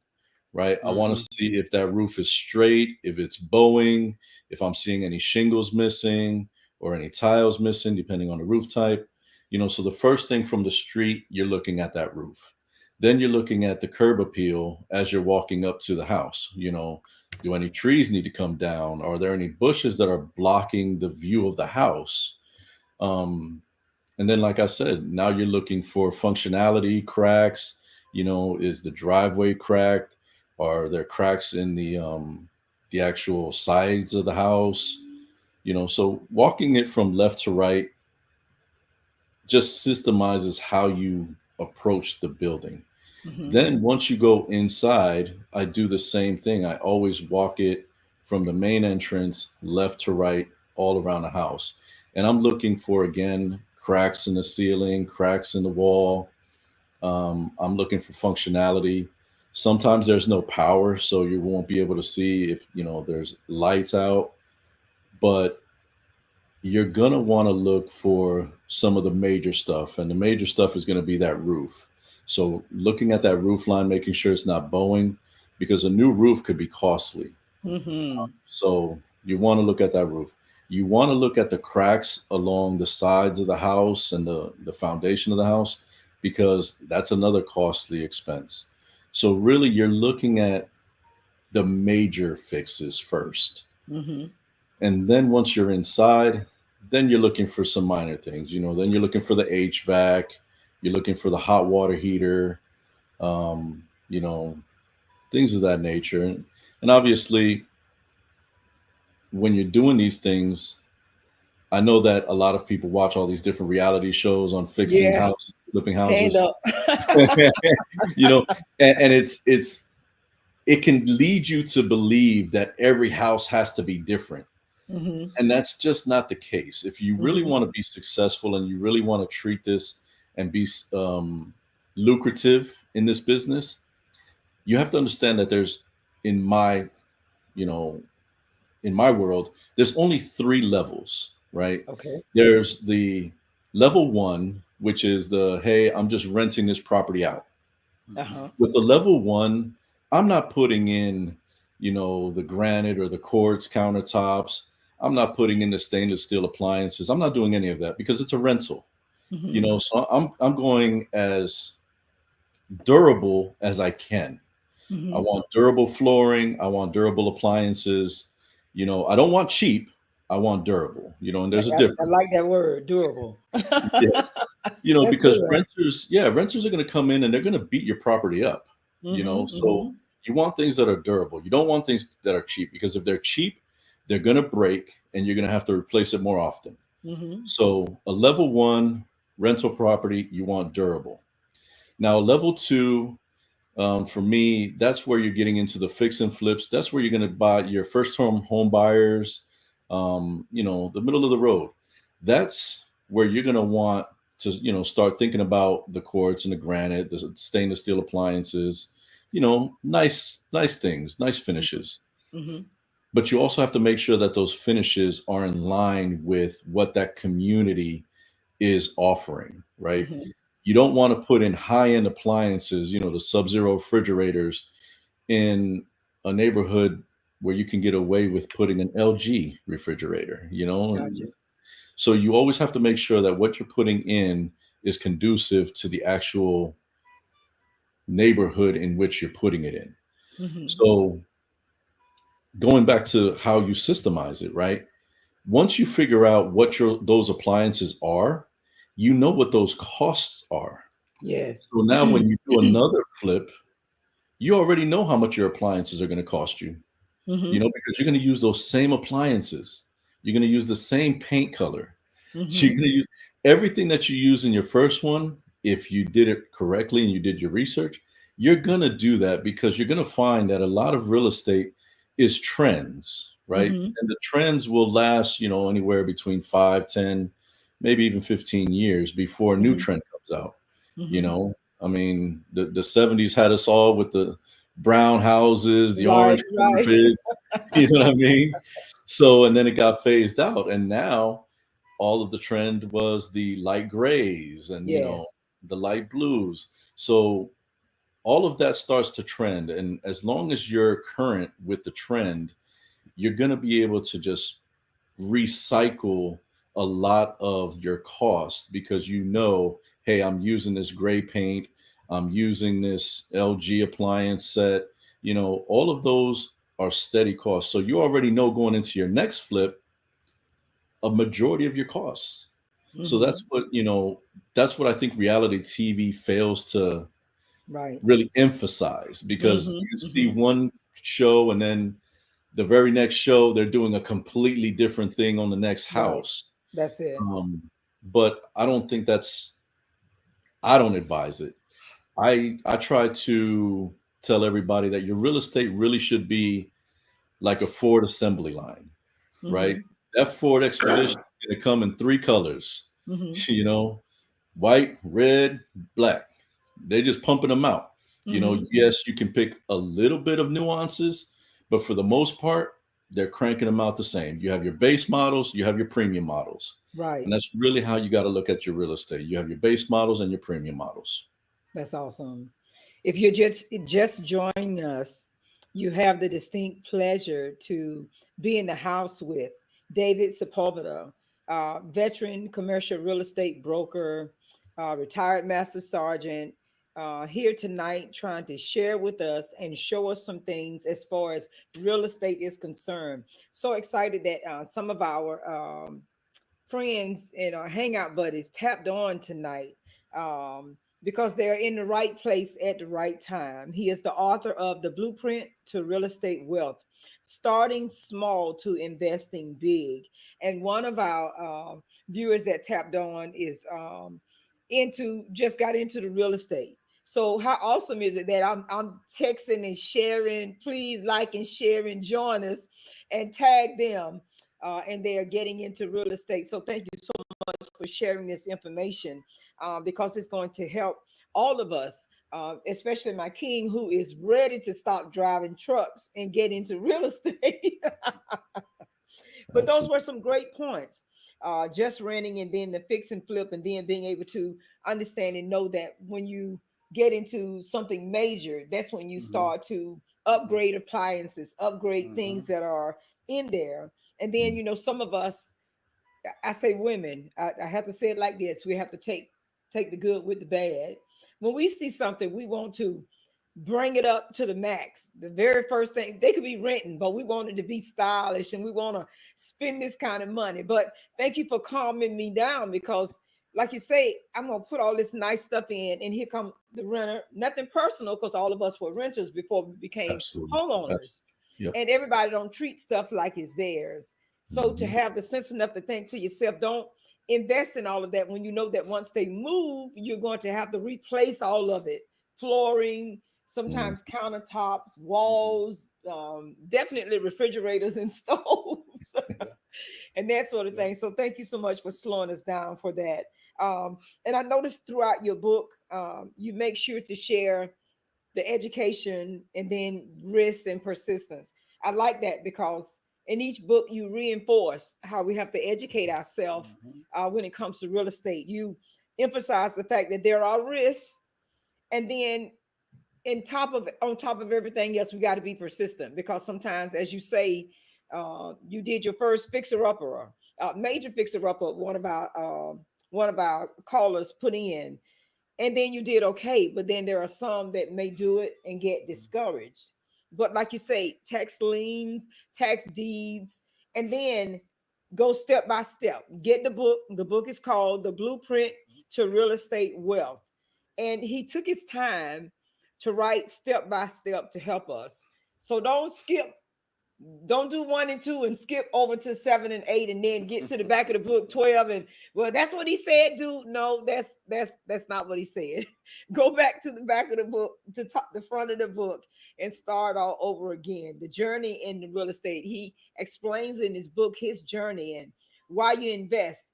right? I want to Mhm. see if that roof is straight, if it's bowing, if I'm seeing any shingles missing or any tiles missing, depending on the roof type. So the first thing from the street, you're looking at that roof. Then you're looking at the curb appeal as you're walking up to the house. Do any trees need to come down? Are there any bushes that are blocking the view of the house? Um, and then, like I said, now you're looking for functionality, cracks. Is the driveway cracked? Are there cracks in the actual sides of the house? So walking it from left to right just systemizes how you approach the building. Hmm. Then once you go inside, I do the same thing. I always walk it from the main entrance left to right all around the house. And I'm looking for, again, cracks in the ceiling, cracks in the wall. I'm looking for functionality. Sometimes there's no power, so you won't be able to see if, there's lights out, but you're going to want to look for some of the major stuff. And the major stuff is going to be that roof. So looking at that roof line, making sure it's not bowing, because a new roof could be costly. Hmm. So you want to look at that roof. You want to look at the cracks along the sides of the house and the foundation of the house, because that's another costly expense. So really, you're looking at the major fixes first. Hmm. And then once you're inside, then you're looking for some minor things. Then you're looking for the HVAC, you're looking for the hot water heater, um, you know, things of that nature. And obviously, when you're doing these things, I know that a lot of people watch all these different reality shows on fixing Yeah. houses, flipping Hand houses, up. you know, and it can lead you to believe that every house has to be different. Hmm. And that's just not the case. If you really Hmm. want to be successful and you really want to treat this and be lucrative in this business, you have to understand that in my, you know, in my world, there's only three levels, right? Okay. There's the level one, which is hey, I'm just renting this property out. Uh-huh. With the level one, I'm not putting in, the granite or the quartz countertops. I'm not putting in the stainless steel appliances. I'm not doing any of that because it's a rental. Hmm. So I'm going as durable as I can. I Hmm. want durable flooring. I want durable appliances. I don't want cheap. I want durable. And there's a I difference. like that word, durable. Yes. That's Because good. renters are going to come in and they're going to beat your property up. Hmm. So Hmm. you want things that are durable. You don't want things that are cheap, because if they're cheap, they're going to break and you're going to have to replace it more often. Hmm. So a level one rental property, you want durable. Now, level two, for me, that's where you're getting into the fix and flips. That's where you're going to buy your first home buyers, the middle of the road. That's where you're going to want to, start thinking about the quartz and the granite, the stainless steel appliances, nice things, nice finishes. Hmm. But you also have to make sure that those finishes are in line with what that community is offering, right? Mhm. You don't want to put in high-end appliances, the sub-zero refrigerators in a neighborhood where you can get away with putting an LG refrigerator. And Gotcha. so you always have to make sure that what you're putting in is conducive to the actual neighborhood in which you're putting it in. Mhm. So going back to how you systemize it, right? Once you figure out what your those appliances are, you know what those costs are. Yes. So now when you do another flip, you already know how much your appliances are going to cost you, Mhm. because you're going to use those same appliances. You're going to use the same paint color. You're Mhm. going to use everything that you use in your first one. If you did it correctly and you did your research, you're going to do that because you're going to find that a lot of real estate is trends, right? Mhm. And the trends will last, anywhere between 5, 10, maybe even 15 years before a new Mhm. trend comes out. You Mhm. know, I mean, the 70s had us all with the brown houses, the Right. orange Right. carpet, you know what I mean? So, and then it got phased out. And now all of the trend was the light grays and, Yes. the light blues. So all of that starts to trend. And as long as you're current with the trend, you're going to be able to just recycle a lot of your costs because hey, I'm using this gray paint, I'm using this LG appliance set, all of those are steady costs. So you already know going into your next flip a majority of your costs. So Mhm. that's what I think reality TV fails to Right. really emphasize because Mhm. you see Mhm. one show and then the very next show they're doing a completely different thing on the next Right. house. That's it. um, but I don't think I don't advise it. I try to tell everybody that your real estate really should be like a Ford assembly line, right? Mhm. That Ford Expedition is going to come in three colors, Mhm. you know, white, red, black. They're just pumping them out. Mhm. Yes, you can pick a little bit of nuances, but for the most part, they're cranking them out the same. You have your base models, you have your premium models. Right. And that's really how you got to look at your real estate. You have your base models and your premium models. That's awesome. If you're just joining us, you have the distinct pleasure to be in the house with David Sepulveda, veteran commercial real estate broker, retired master sergeant, here tonight trying to share with us and show us some things as far as real estate is concerned. So excited that some of our friends and our hangout buddies tapped on tonight, because they're in the right place at the right time. He is the author of The Blueprint to Real Estate Wealth, Starting Small to Investing Big. And one of our viewers that tapped on is into just got into the real estate. So how awesome is it that I'm texting and sharing? Please like and share and join us and tag them, and they are getting into real estate. So thank you so much for sharing this information, because it's going to help all of us, especially my king who is ready to stop driving trucks and get into real estate. But those Absolutely. were some great points. Just renting and then the fix and flip, and then being able to understand and know that when you get into something major, that's when you Mm-hmm. start to Mm-hmm. upgrade appliances, upgrade Mm-hmm. things that are in there. And then, Mm. some of us, I say women, I have to say it like this: we have to take the good with the bad. When we see something, we want to bring it up to the max. The very first thing, they could be renting, but we want it to be stylish and we want to spend this kind of money. But thank you for calming me down, because like you say, I'm gonna put all this nice stuff in, and here come the renter. Nothing personal, because all of us were renters before we became Absolutely. homeowners, Absolutely. Yep. and everybody don't treat stuff like it's theirs. So to Mhm. have the sense enough to think to yourself, don't invest in all of that when you know that once they move, you're going to have to replace all of it: flooring, Mm. sometimes countertops, walls, definitely refrigerators and stoves, Yeah. and that sort of Yeah. thing. So thank you so much for slowing us down for that. And I noticed throughout your book, you make sure to share the education and then risk and persistence. I like that because in each book you reinforce how we have to educate ourselves when it comes to real estate. You emphasize the fact that there are risks, and then on top of everything else, we got to be persistent, because sometimes, as you say, you did your first fixer upper, major fixer upper. One of our callers put in, and then you did okay. But then there are some that may do it and get discouraged. But like you say, tax liens, tax deeds, and then go step by step. Get the book. The book is called The Blueprint to Real Estate Wealth. And he took his time to write step by step to help us. So don't do 1 and 2 and skip over to 7 and 8 and then get to the back of the book 12 and, well, that's what he said, dude. No, that's not what he said. Go back to the back of the book, to the front of the book, and start all over again. The journey in the real estate. He explains in his book his journey and why you invest,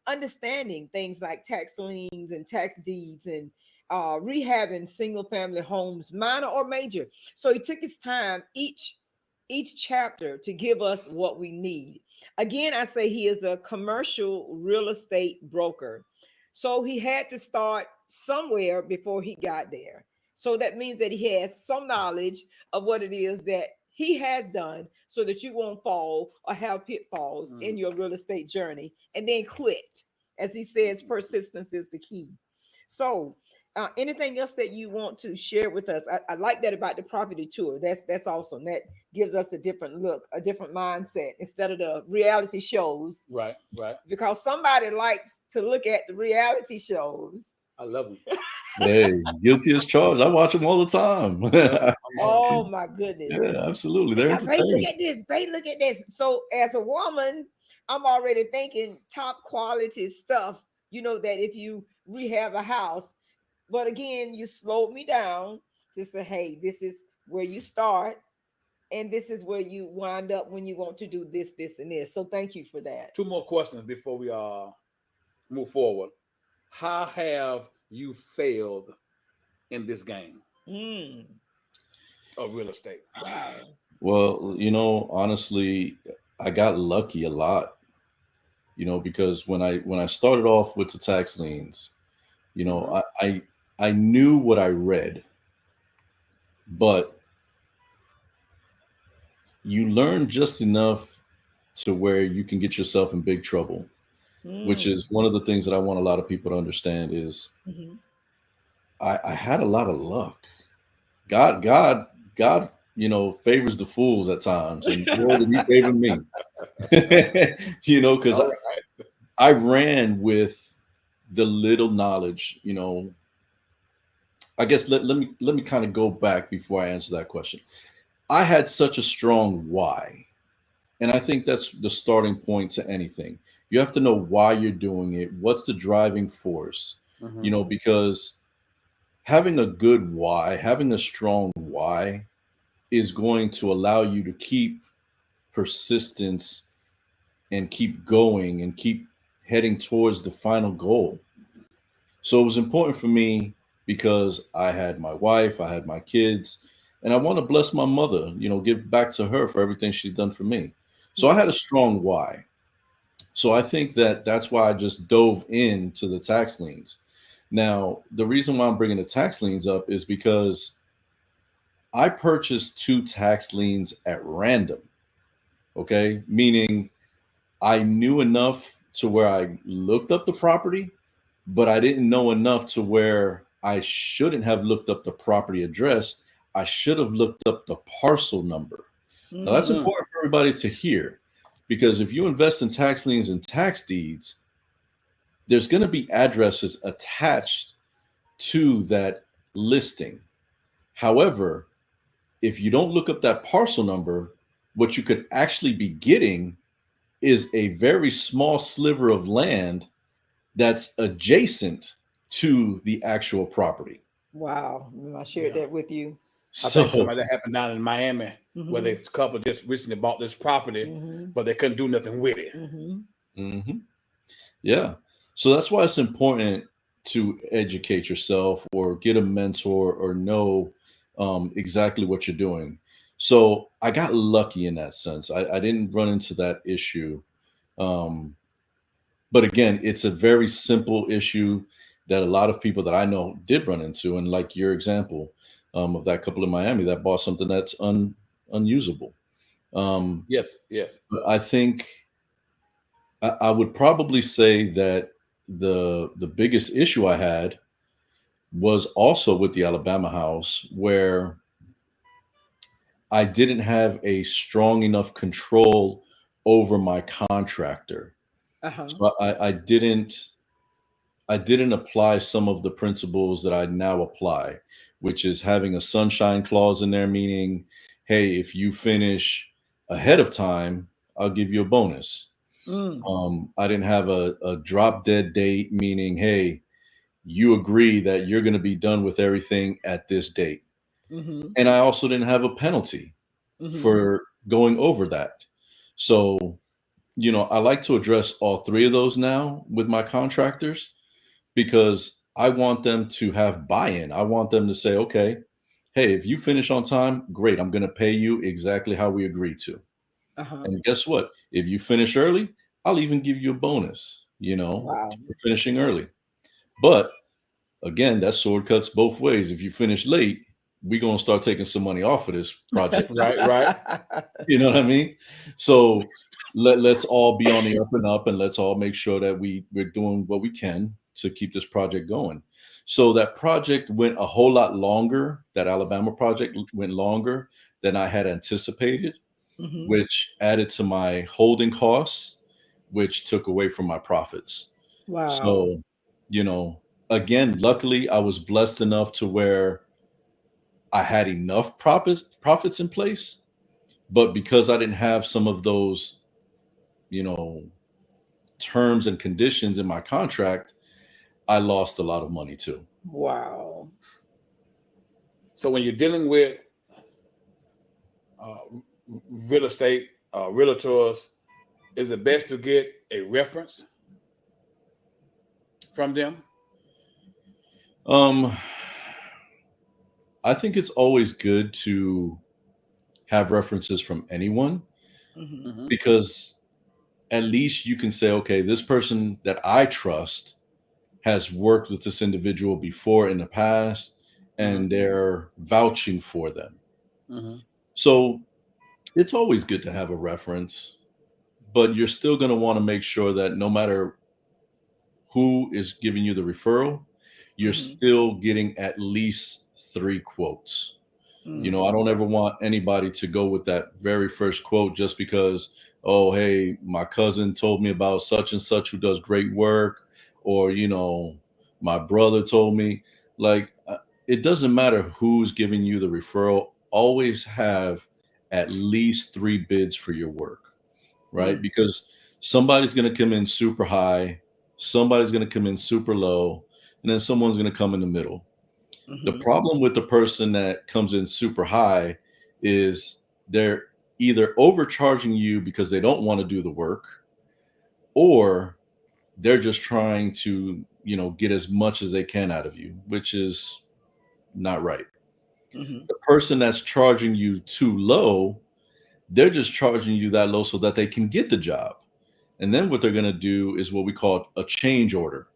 understanding things like tax liens and tax deeds, and rehabbing single family homes, minor or major. So he took his time each chapter to give us what we need. Again, I say he is a commercial real estate broker. So he had to start somewhere before he got there. So that means that he has some knowledge of what it is that he has done, so that you won't fall or have pitfalls in your real estate journey and then quit. As he says, persistence is the key. So anything else that you want to share with us? I like that about the property tour. That's awesome. That gives us a different look, a different mindset, instead of the reality shows. Right. Because somebody likes to look at the reality shows. I love them. Hey, guilty as charged. I watch them all the time. Oh my goodness. Yeah, absolutely. They're Babe, entertaining. look at this. Babe, look at this. So as a woman, I'm already thinking top quality stuff, that if you rehab a house. But again, you slowed me down to say, hey, this is where you start, and this is where you wind up when you want to do this, and this. So thank you for that. 2 more questions before we move forward. How have you failed in this game of real estate? Wow. Well, honestly, I got lucky a lot, because when I started off with the tax liens, I knew what I read, but you learn just enough to where you can get yourself in big trouble, which is one of the things that I want a lot of people to understand is I had a lot of luck. God, favors the fools at times, and boy, did he favor me. Because I ran with the little knowledge, I guess let me kind of go back before I answer that question. I had such a strong why. And I think that's the starting point to anything. You have to know why you're doing it. What's the driving force? Because having a good why, having a strong why is going to allow you to keep persistence and keep going and keep heading towards the final goal. So it was important for me because I had my wife, I had my kids, and I want to bless my mother, give back to her for everything she's done for me. So I had a strong why. So I think that's why I just dove into the tax liens. Now, the reason why I'm bringing the tax liens up is because I purchased 2 tax liens at random. Okay. Meaning I knew enough to where I looked up the property, but I didn't know enough to where I shouldn't have looked up the property address. I should have looked up the parcel number. Now, that's important for everybody to hear, because if you invest in tax liens and tax deeds, there's going to be addresses attached to that listing. However, if you don't look up that parcel number, what you could actually be getting is a very small sliver of land that's adjacent to the actual property. Wow. I shared that with you. I think somebody that happened down in Miami where the couple just recently bought this property, but they couldn't do nothing with it. Yeah. So that's why it's important to educate yourself or get a mentor or know exactly what you're doing. So I got lucky in that sense. I didn't run into that issue. Um, but again, it's a very simple issue that a lot of people that I know did run into. And like your example of that couple in Miami that bought something that's unusable. Um, Yes, yes. but I think I would probably say that the biggest issue I had was also with the Alabama house, where I didn't have a strong enough control over my contractor. Uh-huh. So I didn't apply some of the principles that I now apply, which is having a sunshine clause in there, meaning, hey, if you finish ahead of time, I'll give you a bonus. Mm. I didn't have a drop dead date, meaning, hey, you agree that you're going to be done with everything at this date. Mm-hmm. And I also didn't have a penalty Mm-hmm. for going over that. So, I like to address all three of those now with my contractors because I want them to have buy in. I want them to say, okay, hey, if you finish on time, great. I'm going to pay you exactly how we agreed to. Uh-huh. And guess what? If you finish early, I'll even give you a bonus, Wow. for finishing early. But again, that sword cuts both ways. If you finish late, we're going to start taking some money off of this project. Right, right. You know what I mean? So let's all be on the up and up, and let's all make sure that we're doing what we can to keep this project going. So that project went a whole lot longer. That Alabama project went longer than I had anticipated, Mm-hmm. which added to my holding costs, which took away from my profits. Wow. So, you know, again, luckily I was blessed enough to where I had enough profits in place, but because I didn't have some of those, you know, terms and conditions in my contract, I lost a lot of money too. Wow. So when you're dealing with uh, real estate realtors, is it best to get a reference from them? Um, I think it's always good to have references from anyone Mm-hmm. Hmm. because at least you can say, okay, this person that I trust has worked with this individual before in the past Hmm. and they're vouching for them. Hmm. So it's always good to have a reference, but you're still going to want to make sure that no matter who is giving you the referral, you're Mm-hmm. still getting at least three quotes. Mm. I don't ever want anybody to go with that very first quote just because, oh, hey, my cousin told me about such and such who does great work, or, my brother told me. Like, it doesn't matter who's giving you the referral, always have at least three bids for your work, right? Mm. Because somebody's going to come in super high, somebody's going to come in super low, and then someone's going to come in the middle. The Mm-hmm. problem with the person that comes in super high is they're either overcharging you because they don't want to do the work, or they're just trying to, get as much as they can out of you, which is not right. Mm-hmm. The person that's charging you too low, they're just charging you that low so that they can get the job. And then what they're going to do is what we call a change order,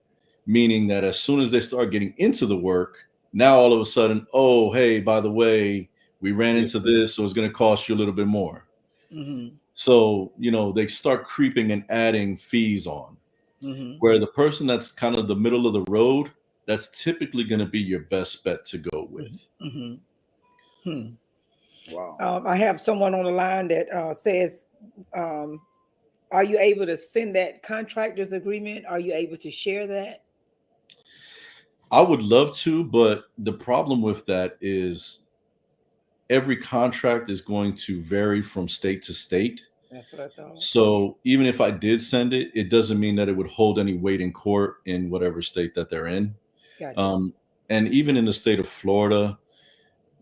meaning that as soon as they start getting into the work, now all of a sudden, oh, hey, by the way, we ran into Yes. this, so it's going to cost you a little bit more. Mm-hmm. So, they start creeping and adding fees on, Mm-hmm. where the person that's kind of the middle of the road, that's typically going to be your best bet to go with. Mm-hmm. Hmm. Wow. I have someone on the line that says, um, "Are you able to send that contractor's agreement? Are you able to share that?" I would love to, but the problem with that is every contract is going to vary from state to state. That's what I thought. So even if I did send it, it doesn't mean that it would hold any weight in court in whatever state that they're in. Gotcha. Um, and even in the state of Florida,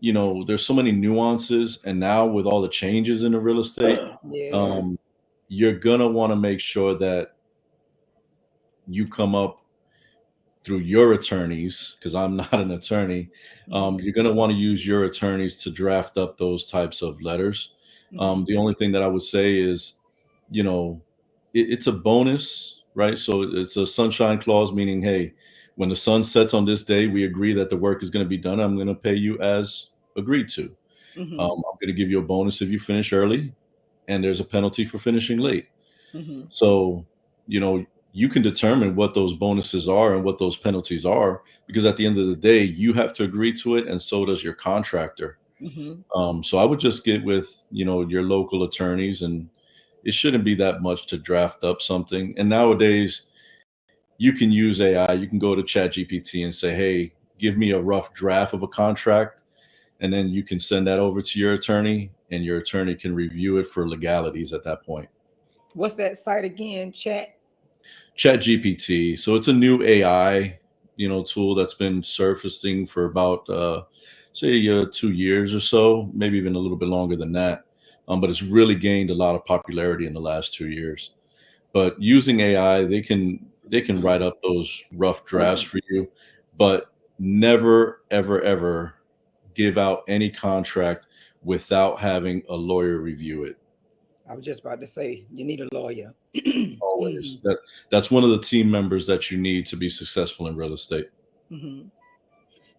there's so many nuances. And now with all the changes in the real estate, Yes. um, you're gonna want to make sure that you come up through your attorneys, because I'm not an attorney. You're going to want to use your attorneys to draft up those types of letters. The only thing that I would say is, you know, it's a bonus, right? So it's a sunshine clause, meaning, hey, when the sun sets on this day, we agree that the work is going to be done. I'm going to pay you as agreed to. I'm going to give you a bonus if you finish early, and there's a penalty for finishing late. So, you know, you can determine what those bonuses are and what those penalties are, because at the end of the day, you have to agree to it, and so does your contractor. So I would just get with, you know, your local attorneys, and it shouldn't be that much to draft up something. And nowadays, you can use AI. You can go to ChatGPT and say, hey, give me a rough draft of a contract. And then you can send that over to your attorney, and your attorney can review it for legalities at that point. What's that site again? ChatGPT. So it's a new AI, you know, tool that's been surfacing for about, say, 2 years or so, maybe even a little bit longer than that. But it's really gained a lot of popularity in the last 2 years. But using AI, they can write up those rough drafts for you, but never, ever, ever give out any contract without having a lawyer review it. I was just about to say, you need a lawyer. Always. That's one of the team members that you need to be successful in real estate.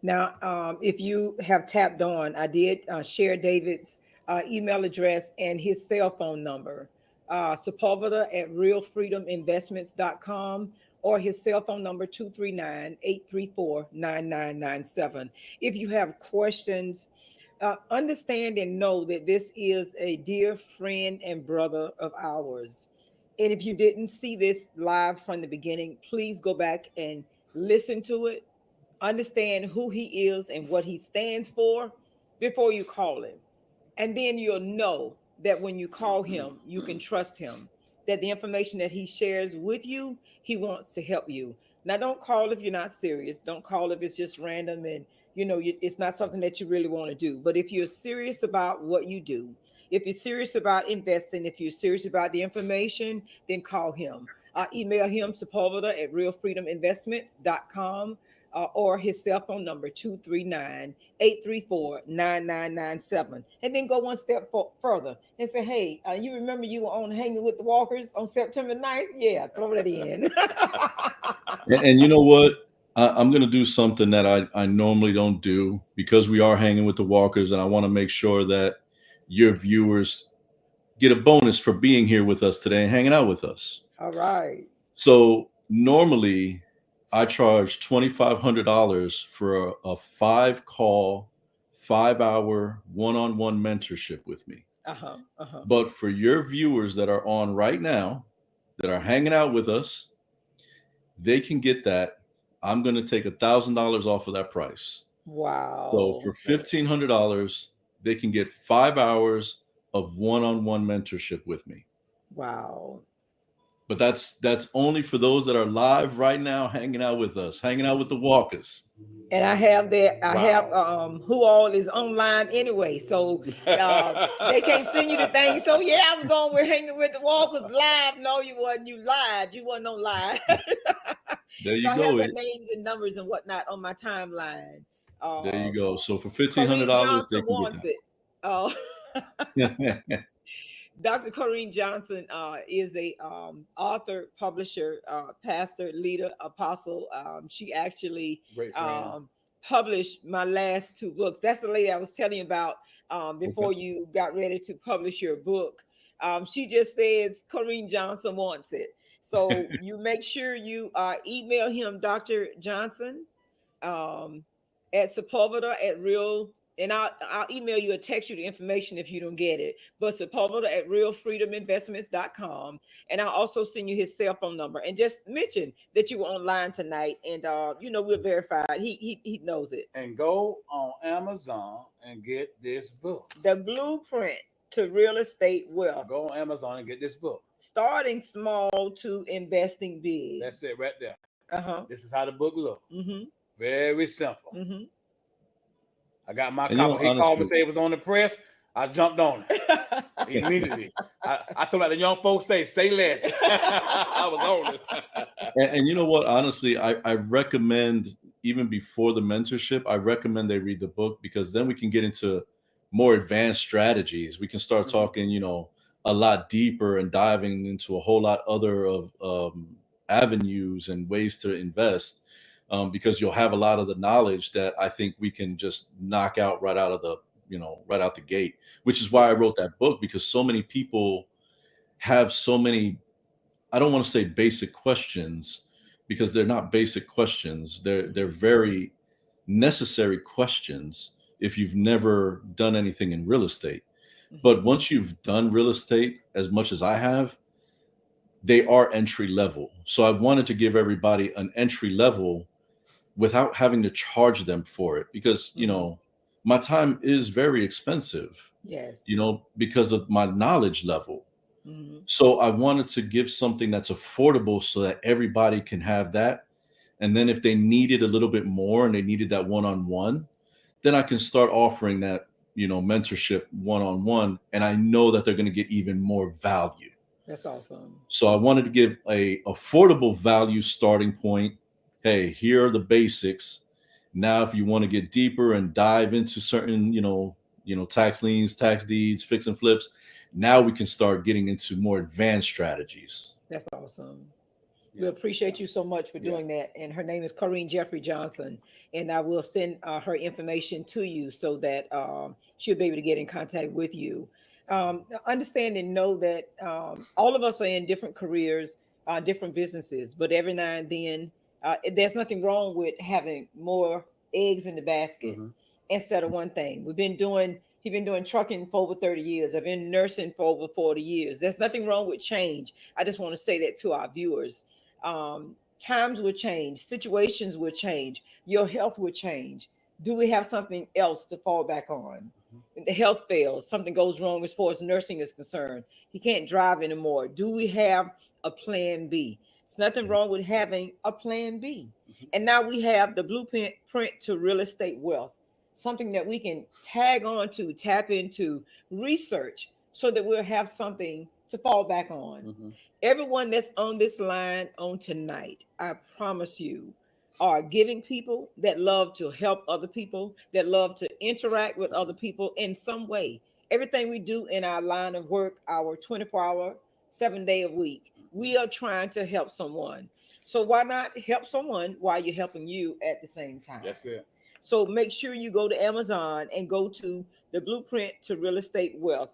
Now, if you have tapped on, I did share David's email address and his cell phone number, Sepulveda at realfreedominvestments.com, or his cell phone number 239-834-9997. If you have questions, understand and know that this is a dear friend and brother of ours. And if you didn't see this live from the beginning, please go back and listen to it. Understand who he is and what he stands for before you call him. And then you'll know that when you call him, you can trust him, that the information that he shares with you, he wants to help you. Now, don't call if you're not serious. Don't call if it's just random and it's not something that you really want to do. But if you're serious about what you do, if you're serious about investing, if you're serious about the information, then call him. Email him, Sepulveda at realfreedominvestments.com, or his cell phone number, 239-834-9997. And then go one step further and say, hey, you remember you were on Hanging with the Walkers on September 9th? Yeah, throw that in. And you know what? I'm going to do something that I normally don't do, because we are hanging with the Walkers, and I want to make sure that your viewers get a bonus for being here with us today and hanging out with us. All right. So normally I charge $2,500 for a 5-call, 5-hour one-on-one mentorship with me. But for your viewers that are on right now, that are hanging out with us, they can get that. I'm going to take $1,000 off of that price. Wow. So for $1,500, they can get 5 hours of one-on-one mentorship with me. Wow. But that's only for those that are live right now, hanging out with us, hanging out with the Walkers. And I have that. I have who all is online anyway, so they can't send you the thing. So yeah, I was on with Hanging with the Walkers live. No, you wasn't. You lied. You wasn't on live. There you so go. I have the names and numbers and whatnot on my timeline. There you go. So for $1,500, they can wants get it. Dr. Corrine Johnson is a author, publisher, pastor, leader, apostle. She actually published my last 2 books. That's the lady I was telling you about before you got ready to publish your book. She just says Corrine Johnson wants it. So you make sure you email him, Dr. Johnson, at Sepulveda at Real. And I'll email you or text you the information if you don't get it. But Sepulveda at realfreedominvestments.com. And I'll also send you his cell phone number. And just mention that you were online tonight. And, we're verified. He knows it. And go on Amazon and get this book. The Blueprint to Real Estate Wealth. Go on Amazon and get this book. Starting small to investing big. That's it right there. This is how the book looks. Very simple. I got my copy. He called me and said it was on the press. I jumped on it immediately. I told like the young folks say less. I was on it. And you know what? Honestly, I recommend, even before the mentorship, I recommend they read the book, because then we can get into more advanced strategies. We can start Mhm. talking, a lot deeper and diving into a whole lot other of avenues and ways to invest, because you'll have a lot of the knowledge that I think we can just knock out right out of the, right out the gate. Which is why I wrote that book, because so many people have so many, I don't want to say basic questions, because they're not basic questions. They're very necessary questions if you've never done anything in real estate. Mhm. But once you've done real estate as much as I have, they are entry level. So I wanted to give everybody an entry level without having to charge them for it, because, Mhm. my time is very expensive, Yes. because of my knowledge level. Mhm. So I wanted to give something that's affordable so that everybody can have that. And then if they needed a little bit more and they needed that one-on-one, then I can start offering that, mentorship one-on-one. And I know that they're going to get even more value. That's awesome. So I wanted to give a affordable value starting point. Hey, here are the basics. Now, if you want to get deeper and dive into certain, tax liens, tax deeds, fix and flips, now we can start getting into more advanced strategies. That's awesome. We Yeah, appreciate you so much for yeah. doing that. And her name is Corrine Jeffrey Johnson. And I will send her information to you so that she'll be able to get in contact with you. Understand and know that all of us are in different careers, different businesses, but every now and then, there's nothing wrong with having more eggs in the basket Hmm. instead of one thing. He's been doing trucking for over 30 years. I've been nursing for over 40 years. There's nothing wrong with change. I just want to say that to our viewers. Times will change, situations will change, your health will change. Do we have something else to fall back on? When the health fails, something goes wrong as far as nursing is concerned. He can't drive anymore. Do we have a plan B? It's nothing wrong with having a plan B. Hmm. And now we have the blueprint to real estate wealth, something that we can tag on to, tap into, research so that we'll have something to fall back on. Hmm. Everyone that's on this line on tonight, I promise you, are giving people that love to help other people, that love to interact with other people in some way. Everything we do in our line of work, our 24-hour, 7 day a week, we are trying to help someone. So why not help someone while you're helping you at the same time? That's it. So make sure you go to Amazon and go to the Blueprint to Real Estate Wealth.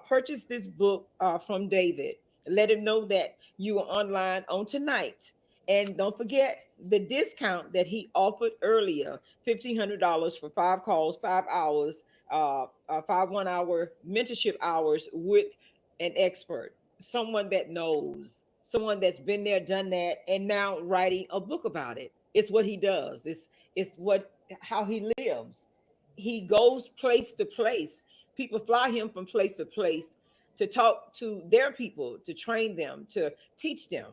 Purchase this book from David. Let him know that you are online on tonight. And don't forget the discount that he offered earlier, $1,500 for 5 calls, 5 hours, 5 1 hour mentorship hours with an expert, someone that knows, someone that's been there, done that, and now writing a book about it. It's what he does. It's what how he lives. He goes place to place. People fly him from place to place to talk to their people, to train them, to teach them.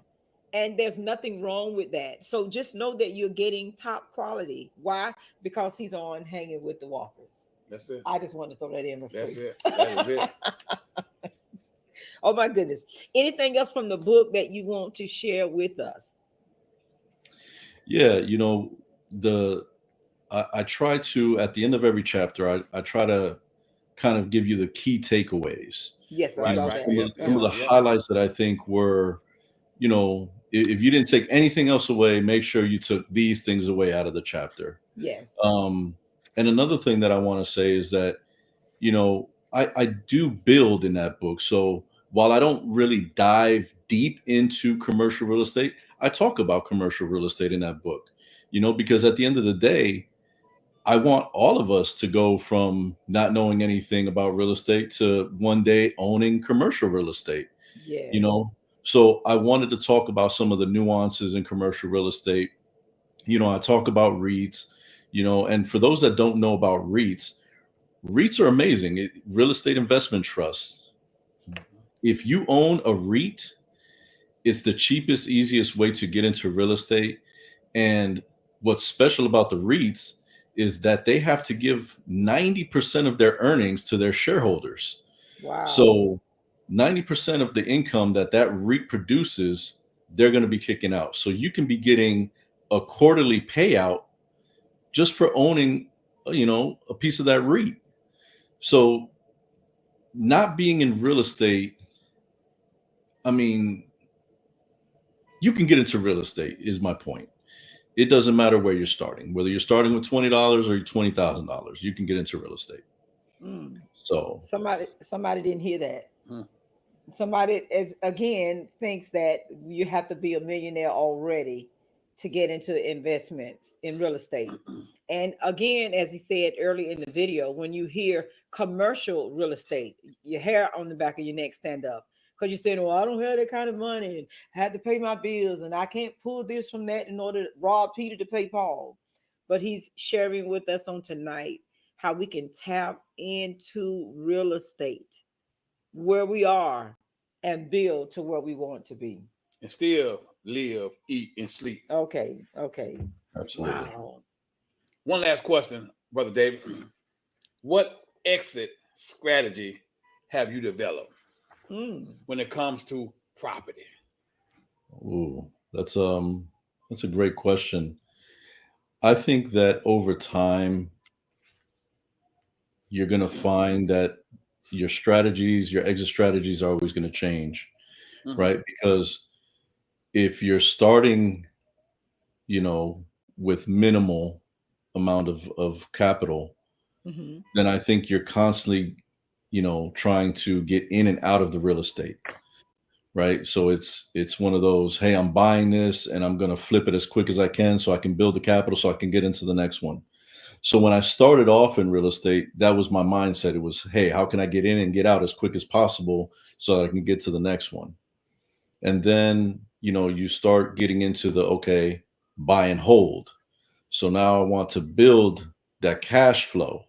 And there's nothing wrong with that. So just know that you're getting top quality. Why? Because he's on hanging with the walkers. That's it. I just want to throw that in for That's free. it. That is it. Oh my goodness. Anything else from the book that you want to share with us? Yeah, the I try to, at the end of every chapter, I try to kind of give you the key takeaways. Yes, I Right, saw right. that. Yeah, Some yeah, of the yeah. highlights that I think were, if you didn't take anything else away, make sure you took these things away out of the chapter. Yes. Um, and another thing that I want to say is that, I do build in that book. So while I don't really dive deep into commercial real estate, I talk about commercial real estate in that book, because at the end of the day, I want all of us to go from not knowing anything about real estate to one day owning commercial real estate, you Yes. know? So I wanted to talk about some of the nuances in commercial real estate. I talk about REITs, and for those that don't know about REITs are amazing. Real estate investment trusts. If you own a REIT, it's the cheapest, easiest way to get into real estate. And what's special about the REITs is that they have to give 90% of their earnings to their shareholders. Wow. So 90% of the income that REIT produces they're going to be kicking out. So you can be getting a quarterly payout just for owning, a piece of that REIT. So not being in real estate, I mean, you can get into real estate is my point. It doesn't matter where you're starting, whether you're starting with $20 or $20,000, you can get into real estate. So Somebody didn't hear that. Hmm. Somebody thinks that you have to be a millionaire already to get into investments in real estate. And again, as he said earlier in the video, when you hear commercial real estate, your hair on the back of your neck stand up, because you're saying, well, I don't have that kind of money and I have to pay my bills and I can't pull this from that in order to rob Peter to pay Paul. But he's sharing with us on tonight how we can tap into real estate where we are and build to where we want to be. And still live, eat, and sleep. Okay. absolutely. Wow. One last question, Brother David. What exit strategy have you developed when it comes to property? Ooh, that's a great question. I think that over time, you're going to find that your exit strategies are always going to change, right? Because if you're starting, with minimal amount of capital, then I think you're constantly, trying to get in and out of the real estate, right? So it's one of those, hey, I'm buying this and I'm going to flip it as quick as I can so I can build the capital so I can get into the next one. So when I started off in real estate, that was my mindset. It was, hey, how can I get in and get out as quick as possible so that I can get to the next one? And then, you start getting into the, okay, buy and hold. So now I want to build that cash flow.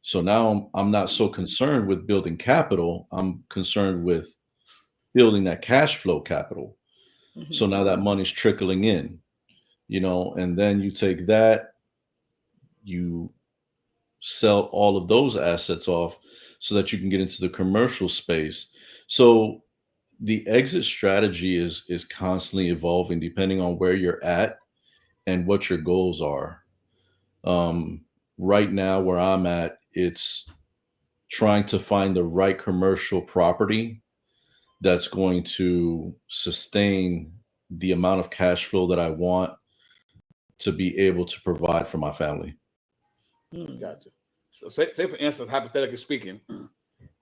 So now I'm not so concerned with building capital. I'm concerned with building that cash flow capital. So now that money's trickling in, and then you take that, you sell all of those assets off so that you can get into the commercial space. So the exit strategy is constantly evolving depending on where you're at and what your goals are. Right now, where I'm at, it's trying to find the right commercial property that's going to sustain the amount of cash flow that I want to be able to provide for my family. Gotcha. So say for instance, hypothetically speaking,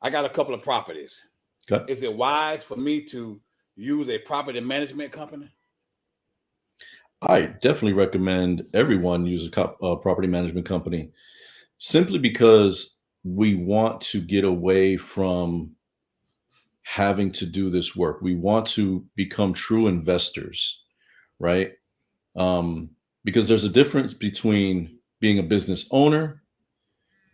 I got a couple of properties. Okay. Is it wise for me to use a property management company? I definitely recommend everyone use a property management company, simply because we want to get away from having to do this work. We want to become true investors, right? Because there's a difference between being a business owner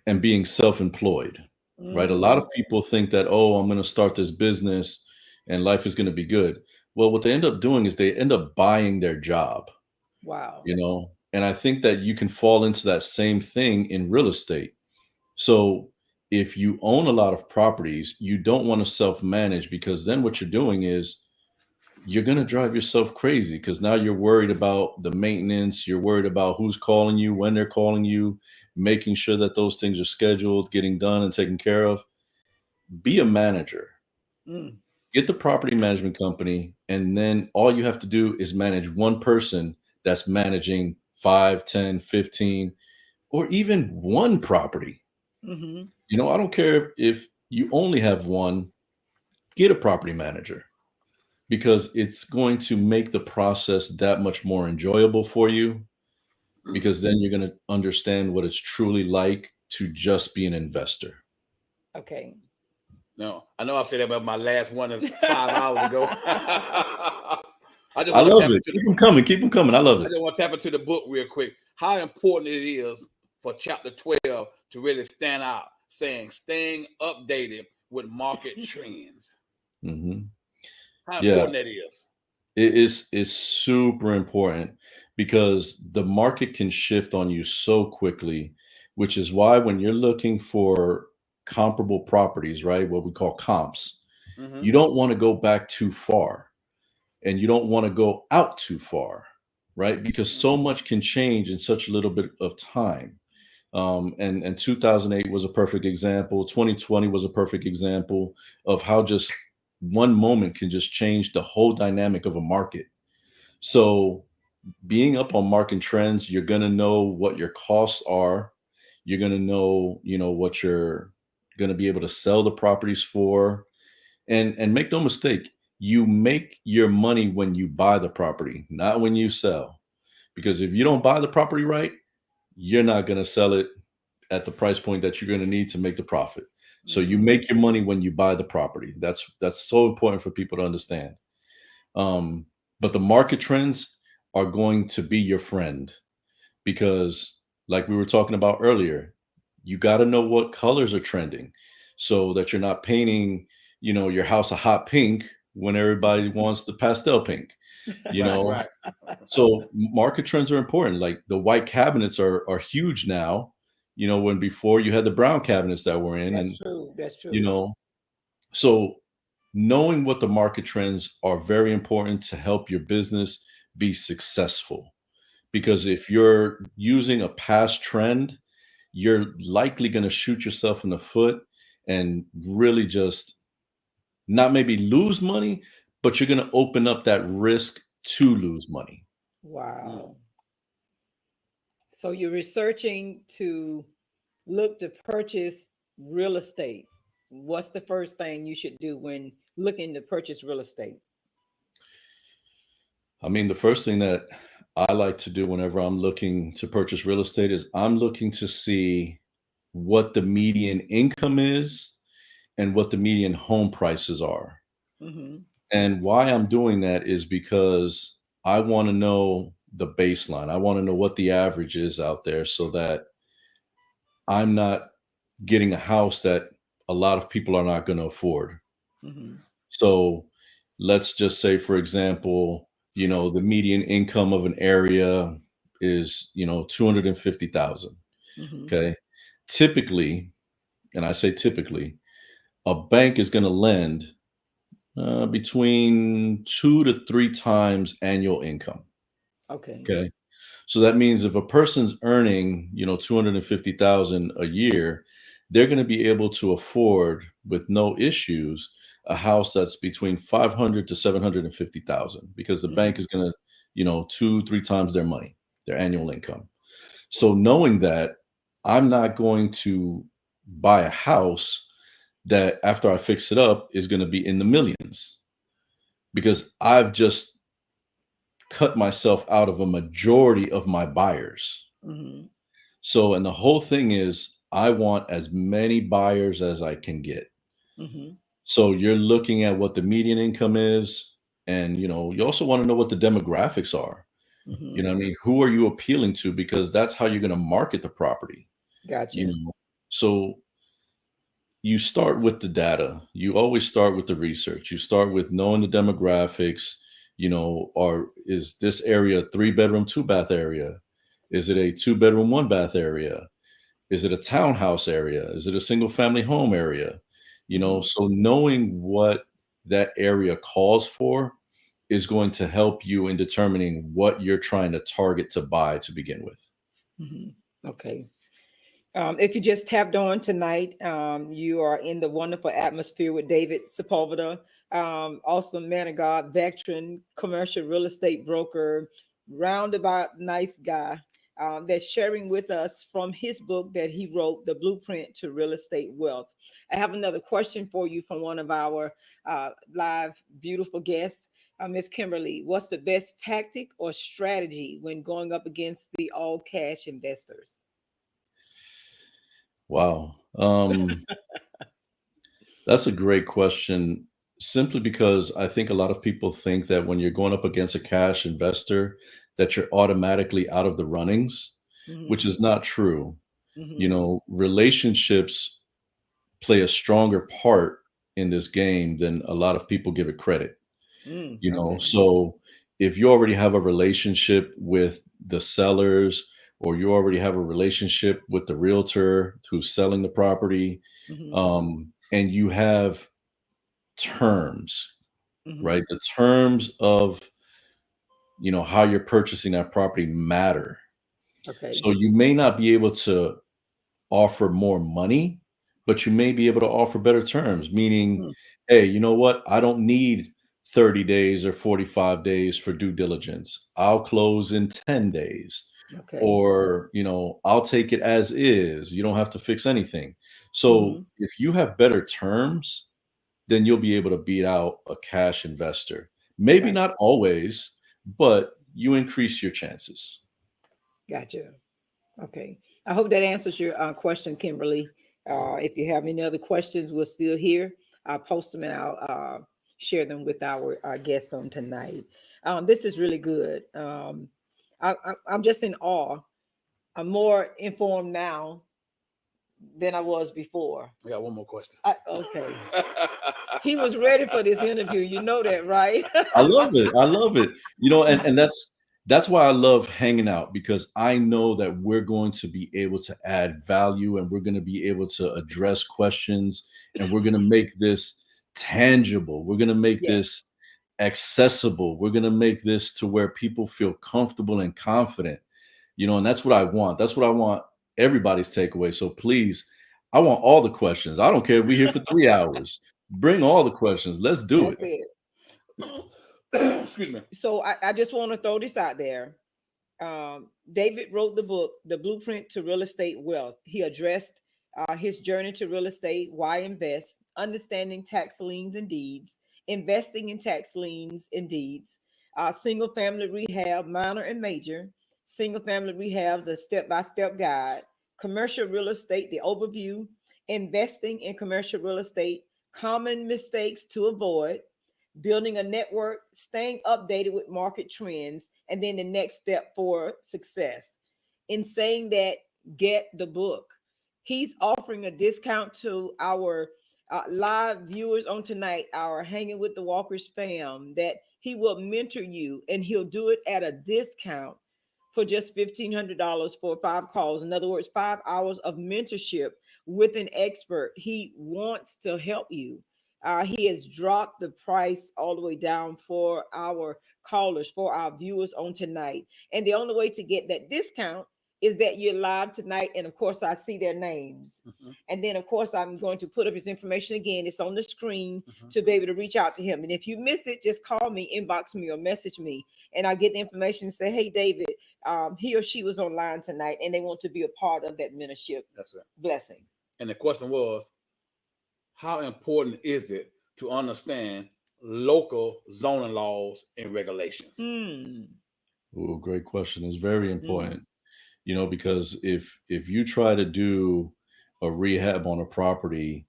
and being self-employed, right? A lot of people think that, oh, I'm going to start this business and life is going to be good. Well, what they end up doing is they end up buying their job. Wow. And I think that you can fall into that same thing in real estate. So if you own a lot of properties, you don't want to self-manage, because then what you're doing is you're going to drive yourself crazy, because now you're worried about the maintenance. You're worried about who's calling you, when they're calling you, making sure that those things are scheduled, getting done and taken care of. Be a manager. Get the property management company, and then all you have to do is manage one person that's managing 5, 10, 15, or even one property. I don't care if you only have one. Get a property manager, because it's going to make the process that much more enjoyable for you, because then you're going to understand what it's truly like to just be an investor. Okay. No, I know I've said that about my last 5 hours ago. I love it. Keep them coming. Keep them coming. I love it. I just want to tap into the book real quick. How important it is for chapter 12 to really stand out, saying staying updated with market trends. How important that is. It is super important, because the market can shift on you so quickly, which is why when you're looking for comparable properties, right, what we call comps, you don't want to go back too far. and you don't want to go out too far, right? Because so much can change in such a little bit of time. And 2008 was a perfect example. 2020 was a perfect example of how just one moment can just change the whole dynamic of a market. So being up on market trends, you're going to know what your costs are. You're going to know, what you're going to be able to sell the properties for. And make no mistake, you make your money when you buy the property, not when you sell. Because if you don't buy the property right, you're not going to sell it at the price point that you're going to need to make the profit. So you Mhm. make your money when you buy the property. That's so important for people to understand. Um, but the market trends are going to be your friend because, like we were talking about earlier, you got to know what colors are trending so that you're not painting, your house a hot pink when everybody wants the pastel pink, you Right, know. right. So market trends are important. Like the white cabinets are huge now, when before you had the brown cabinets that were in, That's and true. That's you true. know, so knowing what the market trends are very important to help your business be successful. Because if you're using a past trend, you're likely going to shoot yourself in the foot and really just not maybe lose money, but you're going to open up that risk to lose money. Mm. Wow. So you're researching to look to purchase real estate. What's the first thing you should do when looking to purchase real estate? I mean, the first thing that I like to do whenever I'm looking to purchase real estate is I'm looking to see what the median income is and what the median home prices are. Hmm. And why I'm doing that is because I want to know the baseline. I want to know what the average is out there so that I'm not getting a house that a lot of people are not going to afford. Hmm. So let's just say, for example, the median income of an area is, 250,000. Hmm. Okay. Typically, and I say typically, a bank is going to lend between 2 to 3 times annual income. Okay. Okay. So that means if a person's earning, 250,000 a year, they're going to be able to afford with no issues a house that's between 500 to 750,000 because the bank Hmm. is going to, 2, 3 times their money, their annual income. So knowing that, I'm not going to buy a house that after I fix it up is going to be in the millions because I've just cut myself out of a majority of my buyers. Hmm. So, and the whole thing is, I want as many buyers as I can get. Hmm. So, you're looking at what the median income is, and you also want to know what the demographics are. Hmm. I mean, who are you appealing to? Because that's how you're going to market the property. You Gotcha. know, so you start with the data. You always start with the research. You start with knowing the demographics. Or is this area a 3 bedroom, 2 bath area? Is it a 2 bedroom, 1 bath area? Is it a townhouse area? Is it a single family home area? Hmm. So knowing what that area calls for is going to help you in determining what you're trying to target to buy to begin with. Hmm. Okay. If you just tapped on tonight, you are in the wonderful atmosphere with David Sepulveda, awesome man of God, veteran, commercial real estate broker, roundabout nice guy, that's sharing with us from his book that he wrote, The Blueprint to Real Estate Wealth. I have another question for you from one of our live beautiful guests. Miss Kimberly, what's the best tactic or strategy when going up against the all cash investors? Wow. That's a great question. Simply because I think a lot of people think that when you're going up against a cash investor, that you're automatically out of the runnings, which Hmm. is not true. Hmm. Relationships play a stronger part in this game than a lot of people give it credit. Okay. So if you already have a relationship with the sellers, or you already have a relationship with the realtor who's selling the property, Hmm. and you have terms. Mhm. right? The terms of, how you're purchasing that property matter. Okay. So you may not be able to offer more money, but you may be able to offer better terms, meaning, Mm. hey, you know what? I don't need 30 days or 45 days for due diligence. I'll close in 10 days. Okay. Or, I'll take it as is. You don't have to fix anything. So Mhm. if you have better terms, then you'll be able to beat out a cash investor. Maybe Gotcha. not always, but you increase your chances. Gotcha. Okay. I hope that answers your question, Kimberly. If you have any other questions, we're still here. I'll post them and I'll share them with our guests on tonight. This is really good. I'm just in awe. I'm more informed now than I was before. I got one more question. Okay. He was ready for this interview. You know that, right? I love it. I love it. And that's why I love hanging out, because I know that we're going to be able to add value, and we're going to be able to address questions, and we're going to make this tangible. We're going to make Yes. this accessible. We're going to make this to where people feel comfortable and confident, and that's what I want. That's what I want everybody's takeaway. So please, I want all the questions. I don't care if we're here for 3 hours. Bring all the questions. Let's do it. That's it. Excuse me. So I just want to throw this out there. David wrote the book, The Blueprint to Real Estate Wealth. He addressed his journey to real estate, why invest, understanding tax liens and deeds, investing in tax liens and deeds, single family rehab, minor and major, single family rehabs, a step by step guide, commercial real estate, the overview, investing in commercial real estate, common mistakes to avoid, building a network, staying updated with market trends, and then the next step for success. In saying that, get the book. He's offering a discount to our live viewers on tonight, our Hanging with the Walkers fam, that he will mentor you and he'll do it at a discount for just $1,500 for 5 calls. In other words, 5 hours of mentorship with an expert. He wants to help you. He has dropped the price all the way down for our callers, for our viewers on tonight. And the only way to get that discount is that you're live tonight. And of course, I see their names. And then, of course, I'm going to put up his information again. It's on the screen to be able to reach out to him. And if you miss it, just call me, inbox me, or message me. And I'll get the information and say, hey, David, he or she was online tonight and they want to be a part of that mentorship. That's it. Blessing. And the question was, how important is it to understand local zoning laws and regulations? Oh, great question. It's very Mm. important, because if you try to do a rehab on a property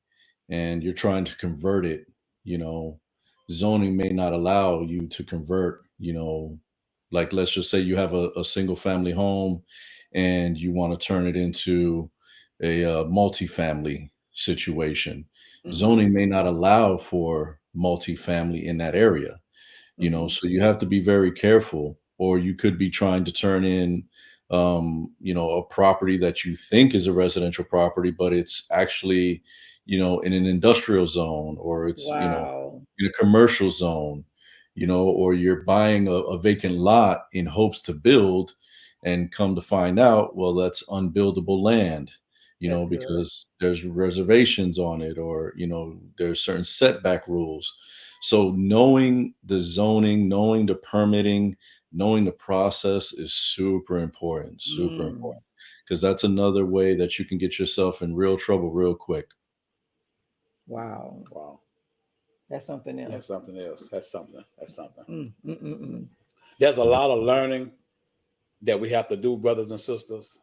and you're trying to convert it, zoning may not allow you to convert, like let's just say you have a single family home and you want to turn it into a multifamily situation. Mhm. Zoning may not allow for multifamily in that area, Mhm. so you have to be very careful, or you could be trying to turn in a property that you think is a residential property, but it's actually in an industrial zone, or it's Wow. in a commercial zone, or you're buying a vacant lot in hopes to build, and come to find out, well, that's unbuildable land, That's good. because there's reservations on it, or there's certain setback rules. So knowing the zoning, knowing the permitting, knowing the process is super Mm. important, because that's another way that you can get yourself in real trouble real quick. Wow. Wow. That's something That's else. something else. That's something. That's something. Mm. There's a lot of learning that we have to do, brothers and sisters.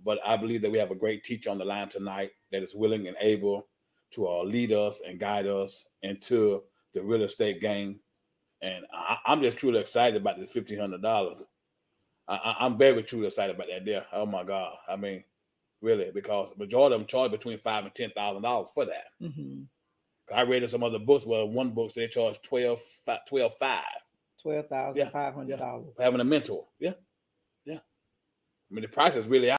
But I believe that we have a great teacher on the line tonight that is willing and able to lead us and guide us into the real estate game. And I'm just truly excited about the $1,500. I'm very truly excited about that there. Oh my God. I mean, really, because majority of them charge between $5,000 and $10,000 for that. Mm-hmm. I read in some other books where one book said they charge 12.5. Yeah, yeah. $12,500. For having a mentor. Yeah, yeah. I mean, the price is really out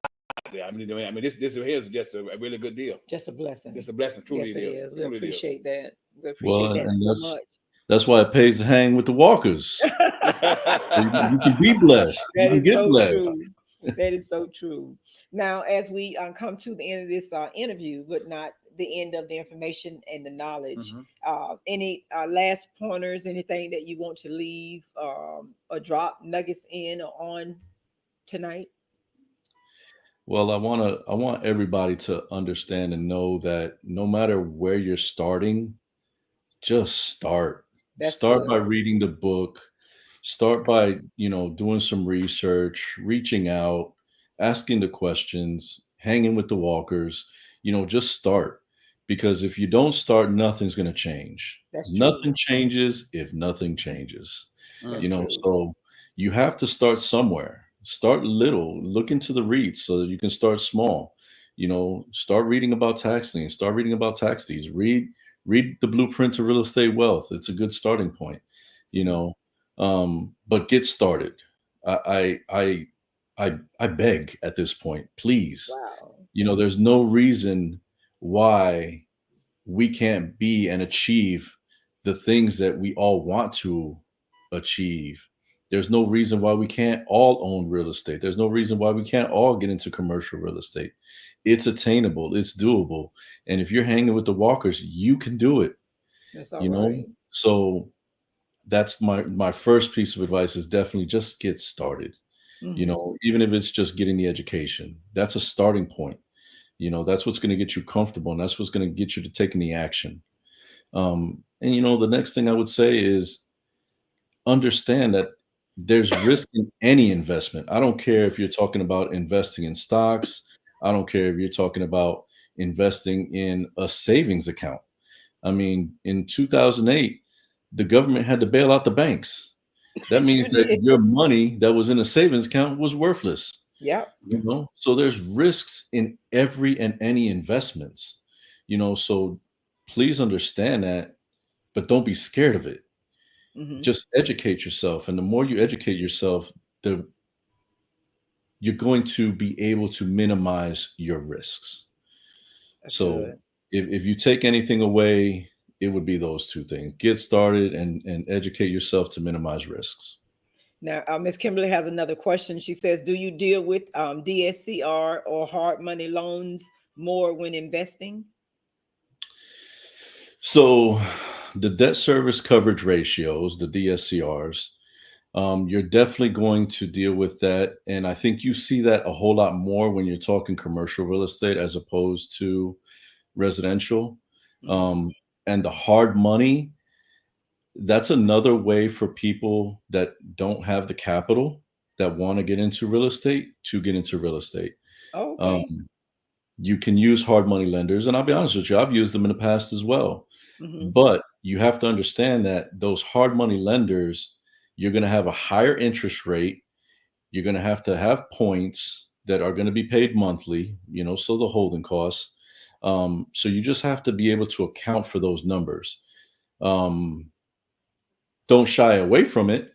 there. I mean, this here is just a really good deal. Just a blessing. It's a blessing. Truly Yes, it it is. is. We Truly it is. appreciate that. We Well, appreciate that and so much. That's why it pays to hang with the walkers. You can be blessed. You That can is get so blessed. true. That is so true. Now, as we come to the end of this interview, but not the end of the information and the knowledge, Mhm. any last pointers, anything that you want to leave or drop nuggets in or on tonight? Well, I want everybody to understand and know that no matter where you're starting, just start. That's Start good. by reading the book. Start by, doing some research, reaching out, asking the questions, hanging with the walkers. Just start. Because if you don't start, nothing's going to change. That's true. Nothing changes if nothing changes. That's true. So you have to start somewhere. Start little, look into the reads so that you can start small. Start reading about tax liens, start reading about tax deeds, read the blueprint to real estate wealth. It's a good starting point, you Mhm. know. But get started. I beg at this point, please. Wow. There's no reason why we can't be and achieve the things that we all want to achieve. There's no reason why we can't all own real estate. There's no reason why we can't all get into commercial real estate. It's attainable, it's doable. And if you're hanging with the walkers, you can do it, That's all you know? right. So that's my first piece of advice is definitely just get started. Mm-hmm. Even if it's just getting the education, that's a starting point. That's what's going to get you comfortable and that's what's going to get you to taking the action. And the next thing I would say is understand that there's risk in any investment. I don't care if you're talking about investing in stocks. I don't care if you're talking about investing in a savings account. I mean, in 2008, the government had to bail out the banks. That Sure means that did. your money that was in a savings account was worthless. Yep. So there's risks in every and any investments. So please understand that, but don't be scared of it. Mm-hmm. Just educate yourself, and the more you educate yourself, the you're going to be able to minimize your risks. That's So good. if you take anything away, it would be those two things: get started and educate yourself to minimize risks. Now, Miss Kimberly has another question. She says, "Do you deal with DSCR or hard money loans more when investing?" So the debt service coverage ratios, the DSCRs, you're definitely going to deal with that. And I think you see that a whole lot more when you're talking commercial real estate as opposed to residential. Mm-hmm. Um, and the hard money, that's another way for people that don't have the capital that want to get into real estate to get into real estate. Oh, okay. Um, you can use hard money lenders. And I'll be honest with you, I've used them in the past as well. Mm-hmm. But you have to understand that those hard money lenders, you're going to have a higher interest rate. You're going to have points that are going to be paid monthly, so the holding costs. So you just have to be able to account for those numbers. Um, don't shy away from it,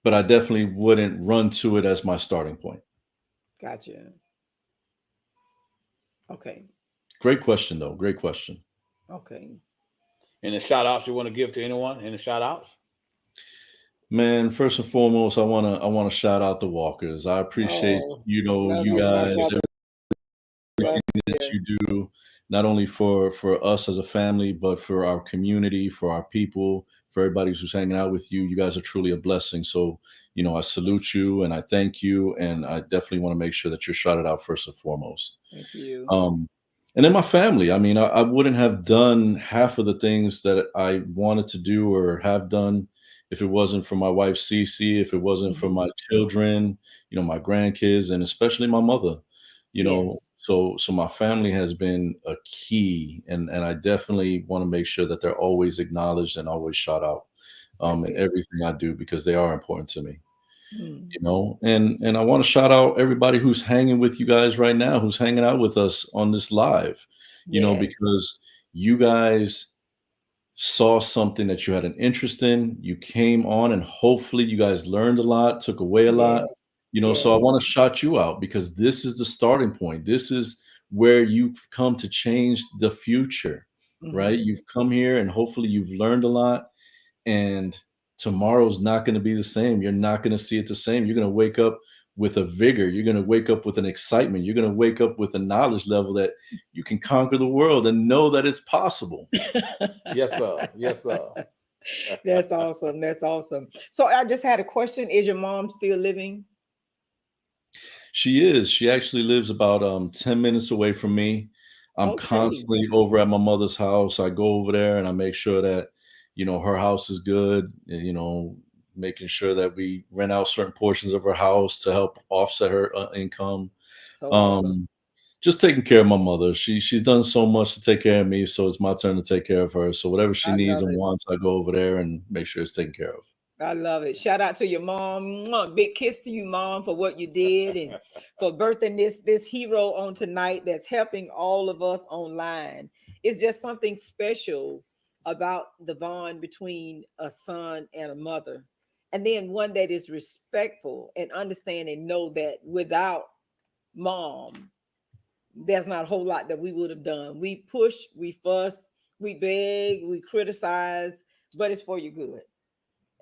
but I definitely wouldn't run to it as my starting point. Gotcha. Okay. Great question, though. Great question. Okay. Any shout outs you want to give to anyone? Any shout outs? Man, first and foremost, I wanna shout out the Walkers. I appreciate, Oh, love you you, my guys, brother. Love that you. you do, not only for us as a family, but for our community, for our people, for everybody who's hanging out with you. You guys are truly a blessing. So, I salute you and I thank you, and I definitely want to make sure that you're shouted out first and foremost. Thank you. Um, and then my family. I mean, I wouldn't have done half of the things that I wanted to do or have done if it wasn't for my wife Cece, if it wasn't for Mhm. my children, my grandkids, and especially my mother. Yes, So my family has been a key, and I definitely want to make sure that they're always acknowledged and always shout out that's in it. everything I do because they are important to me. Mm. And I want to shout out everybody who's hanging with you guys right now, who's hanging out with us on this live, Yes, because you guys saw something that you had an interest in, you came on, and hopefully you guys learned a lot, took away a lot. yes, So I yes. want to shout you out because this is the starting point. This is where you've come to change the future, right? Hmm. You've come here and hopefully you've learned a lot, and tomorrow's not going to be the same. You're not going to see it the same. You're going to wake up with a vigor. You're going to wake up with an excitement. You're going to wake up with a knowledge level that you can conquer the world and know that it's possible. Yes, sir. Yes, sir. That's awesome. That's awesome. So I just had a question. Is your mom still living? She is. She actually lives about 10 minutes away from me. I'm Okay. constantly over at my mother's house. I go over there and I make sure that, her house is good, making sure that we rent out certain portions of her house to help offset her income. So awesome. Just taking care of my mother. She's done so much to take care of me, so it's my turn to take care of her. So whatever she I needs love and it. wants, I go over there and make sure it's taken care of. I love it. Shout out to your mom. Mwah. Big kiss to you, mom, for what you did and for birthing this hero on tonight that's helping all of us online. It's just something special about the bond between a son and a mother. And then one that is respectful and understand and know that without mom, there's not a whole lot that we would have done. We push, we fuss, we beg, we criticize, but it's for your good.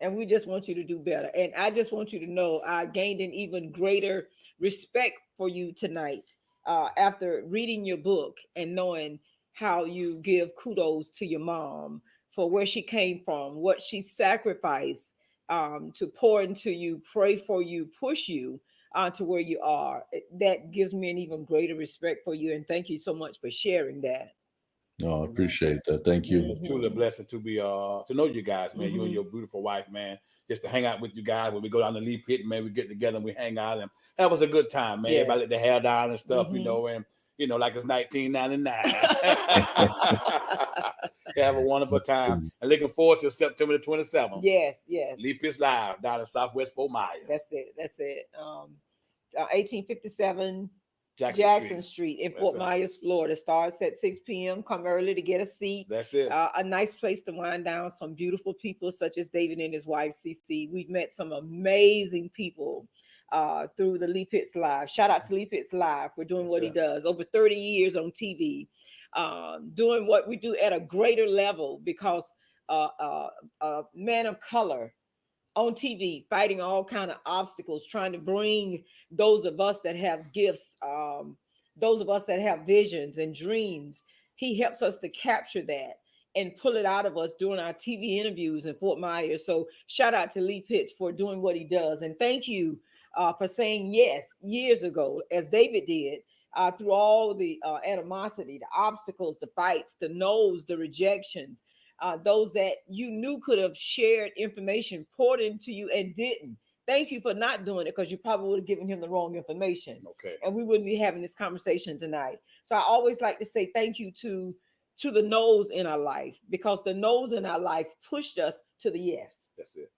And we just want you to do better. And I just want you to know I gained an even greater respect for you tonight after reading your book and knowing how you give kudos to your mom for where she came from, what she sacrificed to pour into you, pray for you, push you to where you are. That gives me an even greater respect for you. And thank you so much for sharing that. No, I appreciate that. Thank you. It's truly a blessing to be to know you guys, man. You and Mhm. your beautiful wife, man. Just to hang out with you guys when we go down the Lee Pit, man. We get together and we hang out, and that was a good time, man. Yes. Everybody let their hair down and stuff, Mhm. and like it's 1999. Have a wonderful time, and looking forward to September the 27th. Yes, yes. Lee Pit's live down in Southwest Fort Myers. That's it. That's it. 1857 Jackson Jackson Street. Street in That's Fort it. Myers, Florida. Starts at 6 p.m. Come early to get a seat. That's it. A nice place to wind down. Some beautiful people such as David and his wife, CC. We've met some amazing people through the Lee Pitts Live. Shout out to Lee Pitts Live for doing That's what he it. does. Over 30 years on TV, doing what we do at a greater level because a man of color on TV, fighting all kind of obstacles, trying to bring those of us that have gifts, those of us that have visions and dreams. He helps us to capture that and pull it out of us during our TV interviews in Fort Myers. So shout out to Lee Pitts for doing what he does, and thank you for saying yes years ago, as David did. Through all the animosity, the obstacles, the fights, the no's, the rejections, those that you knew could have shared information poured into you and didn't. Thank you for not doing it because you probably would have given him the wrong information. Okay. And we wouldn't be having this conversation tonight. So I always like to say thank you to the no's in our life because the no's in our life pushed us to the yes. That's it.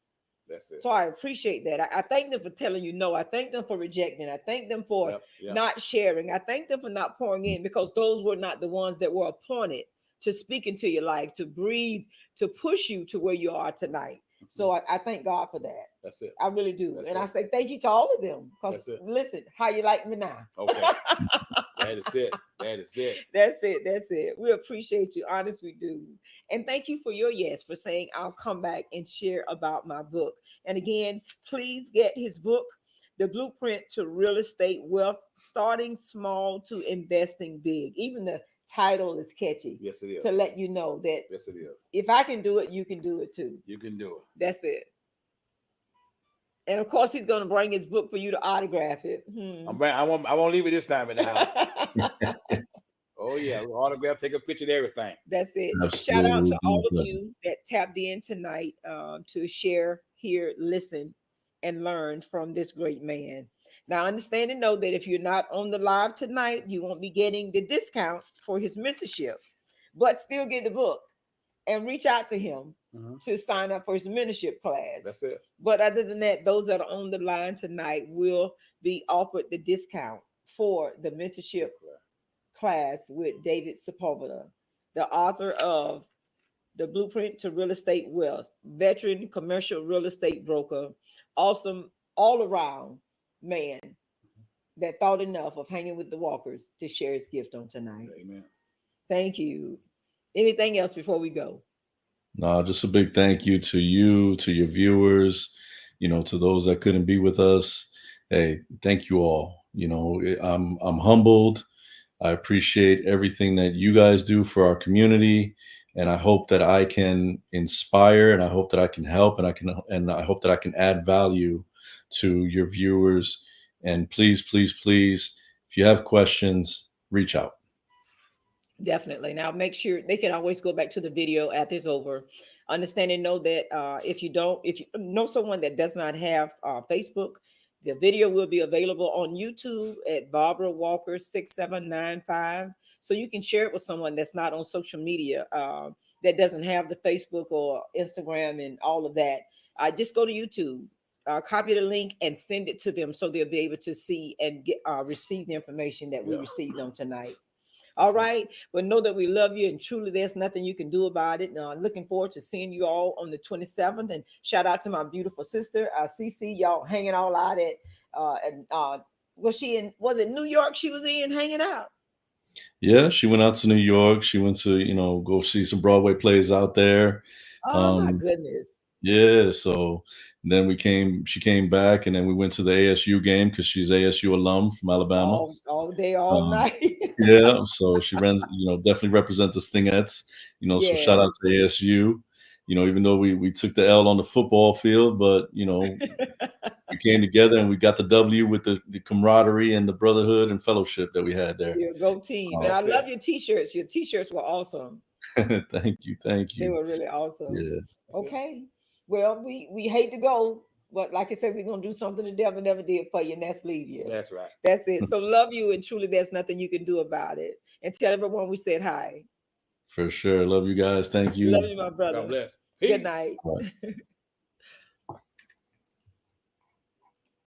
That's it. So I appreciate that. I thank them for telling you no. I thank them for rejecting. I thank them for Yep. not sharing. I thank them for not pouring in because those were not the ones that were appointed to speak into your life, to breathe, to push you to where you are tonight. So I thank God for that. That's it. I really do. That's and it. I say thank you to all of them. Because listen, how you like me now? Okay. That is it. That is it. That's it. That's it. We appreciate you. Honest, we do. And thank you for your yes, for saying I'll come back and share about my book. And again, please get his book, The Blueprint to Real Estate Wealth, Starting Small to Investing Big. Even the title is catchy. Yes, it is. To let you know that Yes, it is. if I can do it, you can do it too. You can do it. That's it. And of course, he's going to bring his book for you to autograph it. I won't leave it this time in the house. Oh yeah, we'll autograph, take a picture of everything. That's it. Absolutely. Shout out to all of you that tapped in tonight to share, hear, listen, and learn from this great man. Now, understand and know that if you're not on the live tonight, you won't be getting the discount for his mentorship, but still get the book and reach out to him to sign up for his mentorship class. That's it. But other than that, those that are on the line tonight will be offered the discount for the mentorship class with David Sepulveda, the author of The Blueprint to Real Estate Wealth, veteran commercial real estate broker, awesome all around man that thought enough of hanging with the walkers to share his gift on tonight. Amen. Thank you. Anything else before we go? No, just a big thank you to you, to your viewers, to those that couldn't be with us. Hey, thank you all. I'm humbled. I appreciate everything that you guys do for our community, and I hope that I can inspire, and I hope that I can help, and I hope that I can add value to your viewers. And please, please, please, if you have questions, reach out. Definitely. Now make sure they can always go back to the video after it's over. Understand and know that if you know someone that does not have Facebook, the video will be available on YouTube at Barbara Walker 6795. So you can share it with someone that's not on social media, that doesn't have the Facebook or Instagram and all of that. Just go to YouTube, copy the link and send it to them so they'll be able to see and get receive the information that we received on tonight. All right. But know that we love you and truly there's nothing you can do about it. Looking forward to seeing you all on the 27th. And shout out to my beautiful sister, Cece. Y'all hanging all out at was it New York she was in hanging out? Yeah, she went out to New York. She went to, go see some Broadway plays out there. Oh my Um, goodness. yeah, so then she came back, and then we went to the ASU game because she's ASU alum from Alabama. All day, all Um, night. yeah, so she runs, definitely represents the Stingettes, so shout out Yes. to ASU. Even though we took the L on the football field, but we came together and we got the W with the camaraderie and the brotherhood and fellowship that we had there. Yeah, go team. And I That's it. love your t-shirts. Your t-shirts were awesome. Thank you, thank They you. were really awesome. Yeah, That's it. Okay. Well, we hate to go, but like I said, we're gonna do something the devil never did for you, and that's leave you. That's right. That's it. So love you, and truly, there's nothing you can do about it. And tell everyone we said hi. for sure. Love you guys. Thank Love you. you, my God brother. bless. Good Peace. night. Bye.